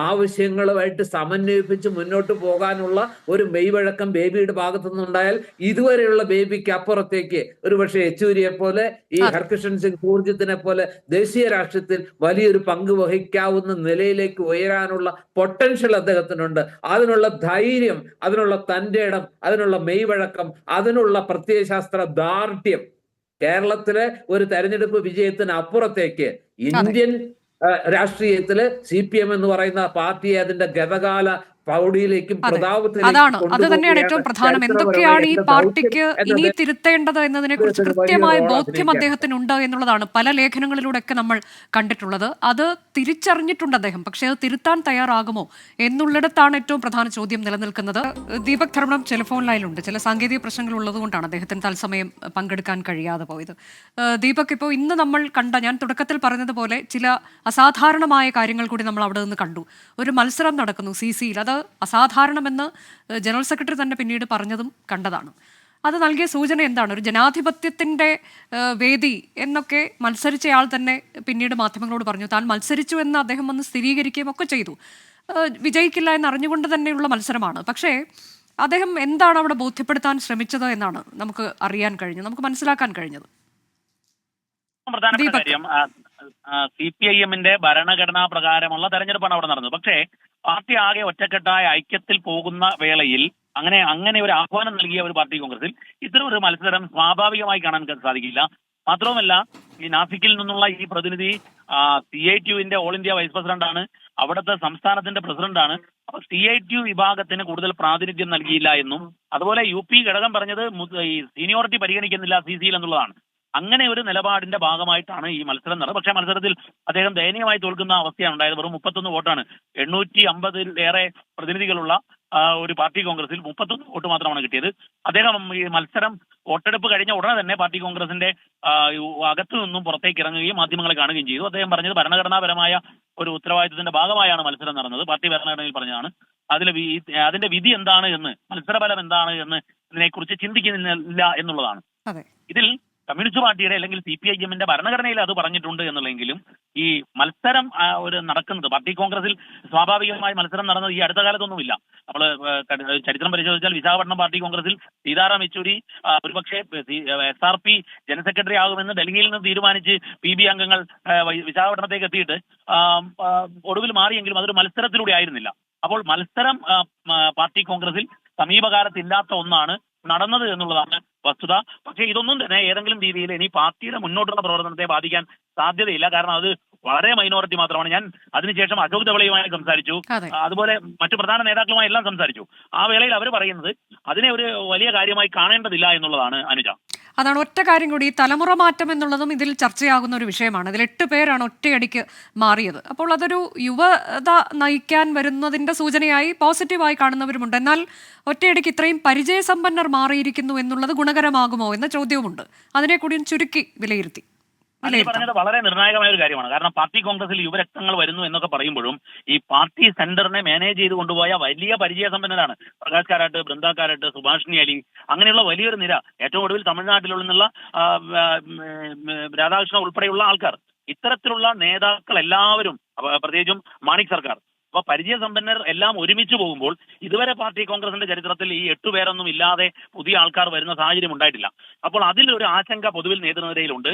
ആവശ്യങ്ങളുമായിട്ട് സമന്വയിപ്പിച്ച് മുന്നോട്ട് പോകാനുള്ള ഒരു മെയ്വഴക്കം ബേബിയുടെ ഭാഗത്തു നിന്നുണ്ടായാൽ ഇതുവരെയുള്ള ബേബിക്ക് അപ്പുറത്തേക്ക് ഒരുപക്ഷെ യെച്ചൂരിയെ പോലെ ഈ ഹർകിഷൻ സിംഗ് സൂർജിത്തിനെ പോലെ ദേശീയ രാഷ്ട്രീയത്തിൽ വലിയൊരു പങ്ക് വഹിക്കാവുന്ന നിലയിലേക്ക് ഉയരാനുള്ള പൊട്ടൻഷ്യൽ അദ്ദേഹത്തിനുണ്ട്. അതിനുള്ള ധൈര്യം, അതിനുള്ള തന്റെ ഇടം, അതിനുള്ള മെയ്വഴക്കം, അതിനുള്ള പ്രത്യയശാസ്ത്ര ദാർഢ്യം കേരളത്തിലെ ഒരു തെരഞ്ഞെടുപ്പ് വിജയത്തിന് അപ്പുറത്തേക്ക് ഇന്ത്യൻ രാഷ്ട്രീയത്തില് CPM എന്ന് പറയുന്ന പാർട്ടിയെ അതിന്റെ ഗതകാല പ്രൗഢിയിലേക്കും അതാണ് അത് തന്നെയാണ് ഏറ്റവും പ്രധാനം. എന്തൊക്കെയാണ് ഈ പാർട്ടിക്ക് ഇനി തിരുത്തേണ്ടത് എന്നതിനെ കുറിച്ച് കൃത്യമായ ബോധ്യം അദ്ദേഹത്തിനുണ്ട് എന്നുള്ളതാണ് പല ലേഖനങ്ങളിലൂടെയൊക്കെ നമ്മൾ കണ്ടിട്ടുള്ളത്. അത് തിരിച്ചറിഞ്ഞിട്ടുണ്ട് അദ്ദേഹം. പക്ഷെ അത് തിരുത്താൻ തയ്യാറാകുമോ എന്നുള്ളിടത്താണ് ഏറ്റവും പ്രധാന ചോദ്യം നിലനിൽക്കുന്നത്. ദീപക് ധർമ്മം ടെലിഫോൺ ലൈനിലുണ്ട്. ചില സാങ്കേതിക പ്രശ്നങ്ങൾ ഉള്ളതുകൊണ്ടാണ് അദ്ദേഹത്തിന് തത്സമയം പങ്കെടുക്കാൻ കഴിയാതെ പോയത്. ദീപക്, ഇപ്പോൾ ഇന്ന് നമ്മൾ കണ്ട, ഞാൻ തുടക്കത്തിൽ പറഞ്ഞതുപോലെ ചില അസാധാരണമായ കാര്യങ്ങൾ കൂടി നമ്മൾ അവിടെ നിന്ന് കണ്ടു. ഒരു മത്സരം നടക്കുന്നു CCയിൽ. അത് അസാധാരണമെന്ന് ജനറൽ സെക്രട്ടറി തന്നെ പിന്നീട് പറഞ്ഞതും കണ്ടതാണ്. അത് നൽകിയ സൂചന എന്താണ്? ഒരു ജനാധിപത്യത്തിൻ്റെ വേദി എന്നൊക്കെ മത്സരിച്ചയാൾ തന്നെ പിന്നീട് മാധ്യമങ്ങളോട് പറഞ്ഞു താൻ മത്സരിച്ചു എന്ന് അദ്ദേഹം വന്ന് സ്ഥിരീകരിക്കുകയും ഒക്കെ ചെയ്തു. വിജയിക്കില്ല എന്നറിഞ്ഞുകൊണ്ട് തന്നെയുള്ള മത്സരമാണ്. പക്ഷേ അദ്ദേഹം എന്താണ് അവിടെ ബോധ്യപ്പെടുത്താൻ ശ്രമിച്ചത് എന്നാണ് നമുക്ക് അറിയാൻ കഴിഞ്ഞത്, നമുക്ക് മനസ്സിലാക്കാൻ കഴിഞ്ഞത്. പ്രധാനപ്പെട്ട കാര്യം CPIM-ന്റെ ഭരണഘടനാ പ്രകാരമുള്ള തെരഞ്ഞെടുപ്പാണ് അവിടെ നടന്നത്. പക്ഷേ പാർട്ടി ആകെ ഒറ്റക്കെട്ടായ ഐക്യത്തിൽ പോകുന്ന വേളയിൽ അങ്ങനെ ഒരു ആഹ്വാനം നൽകിയ ഒരു പാർട്ടി കോൺഗ്രസിൽ ഇത്തരം ഒരു മത്സരം സ്വാഭാവികമായി കാണാൻ സാധിക്കില്ല. മാത്രവുമല്ല, ഈ നാസിക്കിൽ നിന്നുള്ള ഈ പ്രതിനിധി CITU-വിന്റെ ഓൾ ഇന്ത്യ വൈസ് പ്രസിഡന്റാണ്, അവിടുത്തെ സംസ്ഥാനത്തിന്റെ പ്രസിഡന്റാണ്. അപ്പൊ CITU വിഭാഗത്തിന് കൂടുതൽ പ്രാതിനിധ്യം നൽകിയില്ല എന്നും, അതുപോലെ UP ഘടകം പറഞ്ഞത് ഈ സീനിയോറിറ്റി പരിഗണിക്കുന്നില്ല CCയിൽ എന്നുള്ളതാണ്. അങ്ങനെ ഒരു നിലപാടിന്റെ ഭാഗമായിട്ടാണ് ഈ മത്സരം നടന്നത്. പക്ഷേ മത്സരത്തിൽ അദ്ദേഹം ദയനീയമായി തോൽക്കുന്ന അവസ്ഥയാണ് ഉണ്ടായത്. വെറും 31 വോട്ടാണ്. 850-ലേറെ പ്രതിനിധികളുള്ള ഒരു പാർട്ടി കോൺഗ്രസിൽ 31 വോട്ട് മാത്രമാണ് കിട്ടിയത്. അദ്ദേഹം ഈ മത്സരം വോട്ടെടുപ്പ് കഴിഞ്ഞ ഉടനെ തന്നെ പാർട്ടി കോൺഗ്രസിന്റെ അകത്തു നിന്നും പുറത്തേക്ക് ഇറങ്ങുകയും മാധ്യമങ്ങളെ കാണുകയും ചെയ്തു. അദ്ദേഹം പറഞ്ഞത് ഭരണഘടനാപരമായ ഒരു ഉത്തരവാദിത്തത്തിന്റെ ഭാഗമായാണ് മത്സരം നടന്നത്. പാർട്ടി ഭരണഘടനയിൽ പറഞ്ഞതാണ്. അതിന്റെ വിധി എന്താണ് എന്ന്, മത്സരഫലം എന്താണ് എന്ന് ഇതിനെക്കുറിച്ച് ചിന്തിക്കുന്നില്ല എന്നുള്ളതാണ്. ഇതിൽ കമ്മ്യൂണിസ്റ്റ് പാർട്ടിയുടെ അല്ലെങ്കിൽ CPIM-ന്റെ ഭരണഘടനയിൽ അത് പറഞ്ഞിട്ടുണ്ട് എന്നുള്ളെങ്കിലും ഈ മത്സരം നടക്കുന്നത് പാർട്ടി കോൺഗ്രസിൽ സ്വാഭാവികമായി മത്സരം നടന്നത് ഈ അടുത്ത കാലത്തൊന്നുമില്ല. നമ്മൾ ചരിത്രം പരിശോധിച്ചാൽ വിശാഖപട്ടണം പാർട്ടി കോൺഗ്രസിൽ സീതാറാം യെച്ചൂരി ഒരുപക്ഷെ SRP ജനറൽ സെക്രട്ടറി ആകുമെന്ന് ഡൽഹിയിൽ നിന്ന് തീരുമാനിച്ച് PB അംഗങ്ങൾ വിശാഖപട്ടണത്തേക്ക് എത്തിയിട്ട് ഒടുവിൽ മാറിയെങ്കിലും അതൊരു മത്സരത്തിലൂടെ ആയിരുന്നില്ല. അപ്പോൾ മത്സരം പാർട്ടി കോൺഗ്രസിൽ സമീപകാലത്തില്ലാത്ത ഒന്നാണ് നടന്നത് എന്നുള്ളതാണ് വസ്തുത. പക്ഷേ ഇതൊന്നും തന്നെ ഏതെങ്കിലും രീതിയിൽ ഇനി പാർട്ടിയുടെ മുന്നോട്ടുള്ള പ്രവർത്തനത്തെ ബാധിക്കാൻ സാധ്യതയില്ല. കാരണം അത് വളരെ മൈനോറിറ്റി മാത്രമാണ്. ഞാൻ അതിനുശേഷം അശോക് ധവളയുമായി സംസാരിച്ചു, അതുപോലെ മറ്റു പ്രധാന നേതാക്കളുമായി എല്ലാം സംസാരിച്ചു. ആ വേളയിൽ അവർ പറയുന്നത് അതിനെ ഒരു വലിയ കാര്യമായി കാണേണ്ടതില്ല എന്നുള്ളതാണ്. അനുജ, അതാണ് ഒറ്റ കാര്യം കൂടി, ഈ തലമുറ മാറ്റം എന്നുള്ളതും ഇതിൽ ചർച്ചയാകുന്ന ഒരു വിഷയമാണ്. ഇതിൽ 8 പേരാണ് ഒറ്റയടിക്ക് മാറിയത്. അപ്പോൾ അതൊരു യുവത നയിക്കാൻ വരുന്നതിന്റെ സൂചനയായി പോസിറ്റീവായി കാണുന്നവരുമുണ്ട്. എന്നാൽ ഒറ്റയടിക്ക് ഇത്രയും പരിചയസമ്പന്നർ മാറിയിരിക്കുന്നു എന്നുള്ളത് ഗുണകരമാകുമോ എന്ന ചോദ്യവുമുണ്ട്. അതിനെ കൂടി ചുരുക്കി വിലയിരുത്തി പറഞ്ഞത് വളരെ നിർണായകമായ ഒരു കാര്യമാണ്. കാരണം പാർട്ടി കോൺഗ്രസിൽ യുവരക്തങ്ങൾ വരുന്നു എന്നൊക്കെ പറയുമ്പോഴും ഈ പാർട്ടി സെന്ററിനെ മാനേജ് ചെയ്ത് കൊണ്ടുപോയ വലിയ പരിചയസമ്പന്നരാണ്. പ്രകാശ് കാരാട്ട്, ബൃന്ദ കാരാട്ട്, സുഭാഷിണി അലി, അങ്ങനെയുള്ള വലിയൊരു നിര. ഏറ്റവും ഒടുവിൽ തമിഴ്നാട്ടിലുള്ള രാധാകൃഷ്ണ ഉൾപ്പെടെയുള്ള ആൾക്കാർ, ഇത്തരത്തിലുള്ള നേതാക്കൾ എല്ലാവരും, പ്രത്യേകിച്ചും മാണിക് സർക്കാർ, അപ്പൊ പരിചയസമ്പന്നർ എല്ലാം ഒരുമിച്ച് പോകുമ്പോൾ ഇതുവരെ പാർട്ടി കോൺഗ്രസിന്റെ ചരിത്രത്തിൽ ഈ 8 പേരൊന്നും ഇല്ലാതെ പുതിയ ആൾക്കാർ വരുന്ന സാഹചര്യം ഉണ്ടായിട്ടില്ല. അപ്പോൾ അതിലൊരു ആശങ്ക പൊതുവിൽ നേതൃനിരയിലുണ്ട്.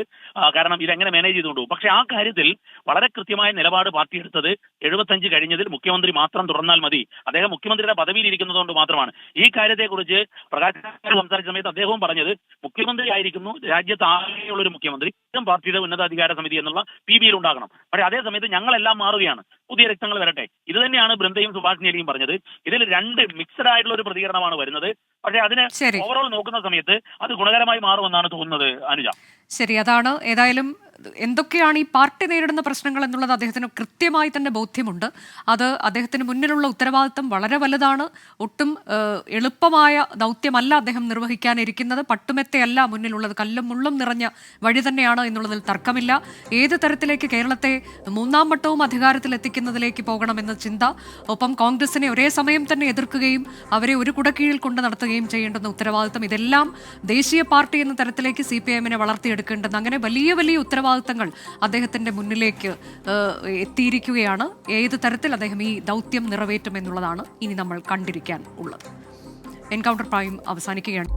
കാരണം ഇതെങ്ങനെ മാനേജ് ചെയ്തുകൊണ്ടുപോകും. പക്ഷെ ആ കാര്യത്തിൽ വളരെ കൃത്യമായ നിലപാട് പാർട്ടി എടുത്തത് 75 കഴിഞ്ഞതിൽ മുഖ്യമന്ത്രി മാത്രം തുടർന്നാൽ മതി, അദ്ദേഹം മുഖ്യമന്ത്രിയുടെ പദവിയിൽ ഇരിക്കുന്നതുകൊണ്ട് മാത്രമാണ്. ഈ കാര്യത്തെക്കുറിച്ച് പ്രകാശ് സംസാരിച്ച സമയത്ത് അദ്ദേഹവും പറഞ്ഞത് മുഖ്യമന്ത്രി ആയിരിക്കുന്നു രാജ്യത്ത് ആകെയുള്ള ഒരു മുഖ്യമന്ത്രി, പാർട്ടിയുടെ ഉന്നതാധികാര സമിതി എന്നുള്ള PBയിൽ ഉണ്ടാകണം. പക്ഷേ അതേ സമയത്ത് ഞങ്ങളെല്ലാം മാറുകയാണ്, പുതിയ രക്തങ്ങൾ വരട്ടെ. ഇത് തന്നെയാണ് ബൃന്ദയും സുഭാഷിണി അലിയും പറഞ്ഞത്. ഇതിൽ 2 മിക്സഡ് ആയിട്ടുള്ള ഒരു പ്രതികരണമാണ് വരുന്നത്. പക്ഷേ അതിനെ ഓവറോൾ നോക്കുന്ന സമയത്ത് അത് ഗുണകരമായി മാറുമെന്നാണ് തോന്നുന്നത്. അനുജ, ശരി, അതാണ്. ഏതായാലും എന്തൊക്കെയാണ് ഈ പാർട്ടി നേരിടുന്ന പ്രശ്നങ്ങൾ എന്നുള്ളത് അദ്ദേഹത്തിന് കൃത്യമായി തന്നെ ബോധ്യമുണ്ട്. അത് അദ്ദേഹത്തിന് മുന്നിലുള്ള ഉത്തരവാദിത്തം വളരെ വലുതാണ്. ഒട്ടും എളുപ്പമായ ദൗത്യമല്ല അദ്ദേഹം നിർവഹിക്കാനിരിക്കുന്നത്. പട്ടുമെത്തയല്ല മുന്നിലുള്ളത്, കല്ലും മുള്ളും നിറഞ്ഞ വഴി തന്നെയാണ് എന്നുള്ളതിൽ തർക്കമില്ല. ഏത് തരത്തിലേക്ക് കേരളത്തെ 3ാം വട്ടവും അധികാരത്തിലെത്തിക്കുന്നതിലേക്ക് പോകണമെന്ന ചിന്ത, ഒപ്പം കോൺഗ്രസിനെ ഒരേ സമയം തന്നെ എതിർക്കുകയും അവരെ ഒരു കുടക്കീഴിൽ കൊണ്ട് നടത്തുകയും ചെയ്യേണ്ടുന്ന ഉത്തരവാദിത്തം, ഇതെല്ലാം ദേശീയ പാർട്ടി എന്ന തരത്തിലേക്ക് CPIM-നെ വളർത്തിയെടുക്കേണ്ടെന്ന് അങ്ങനെ വലിയ വലിയ ഉത്തരവാദിത്തങ്ങൾ അദ്ദേഹത്തിന്റെ മുന്നിലേക്ക് എത്തിയിരിക്കുകയാണ്. ഏത് തരത്തിൽ അദ്ദേഹം ഈ ദൗത്യം നിറവേറ്റുമെന്നുള്ളതാണ് ഇനി നമ്മൾ കണ്ടിരിക്കാൻ ഉള്ളത്. എൻകൗണ്ടർ പ്രൈം അവസാനിക്കുകയാണ്.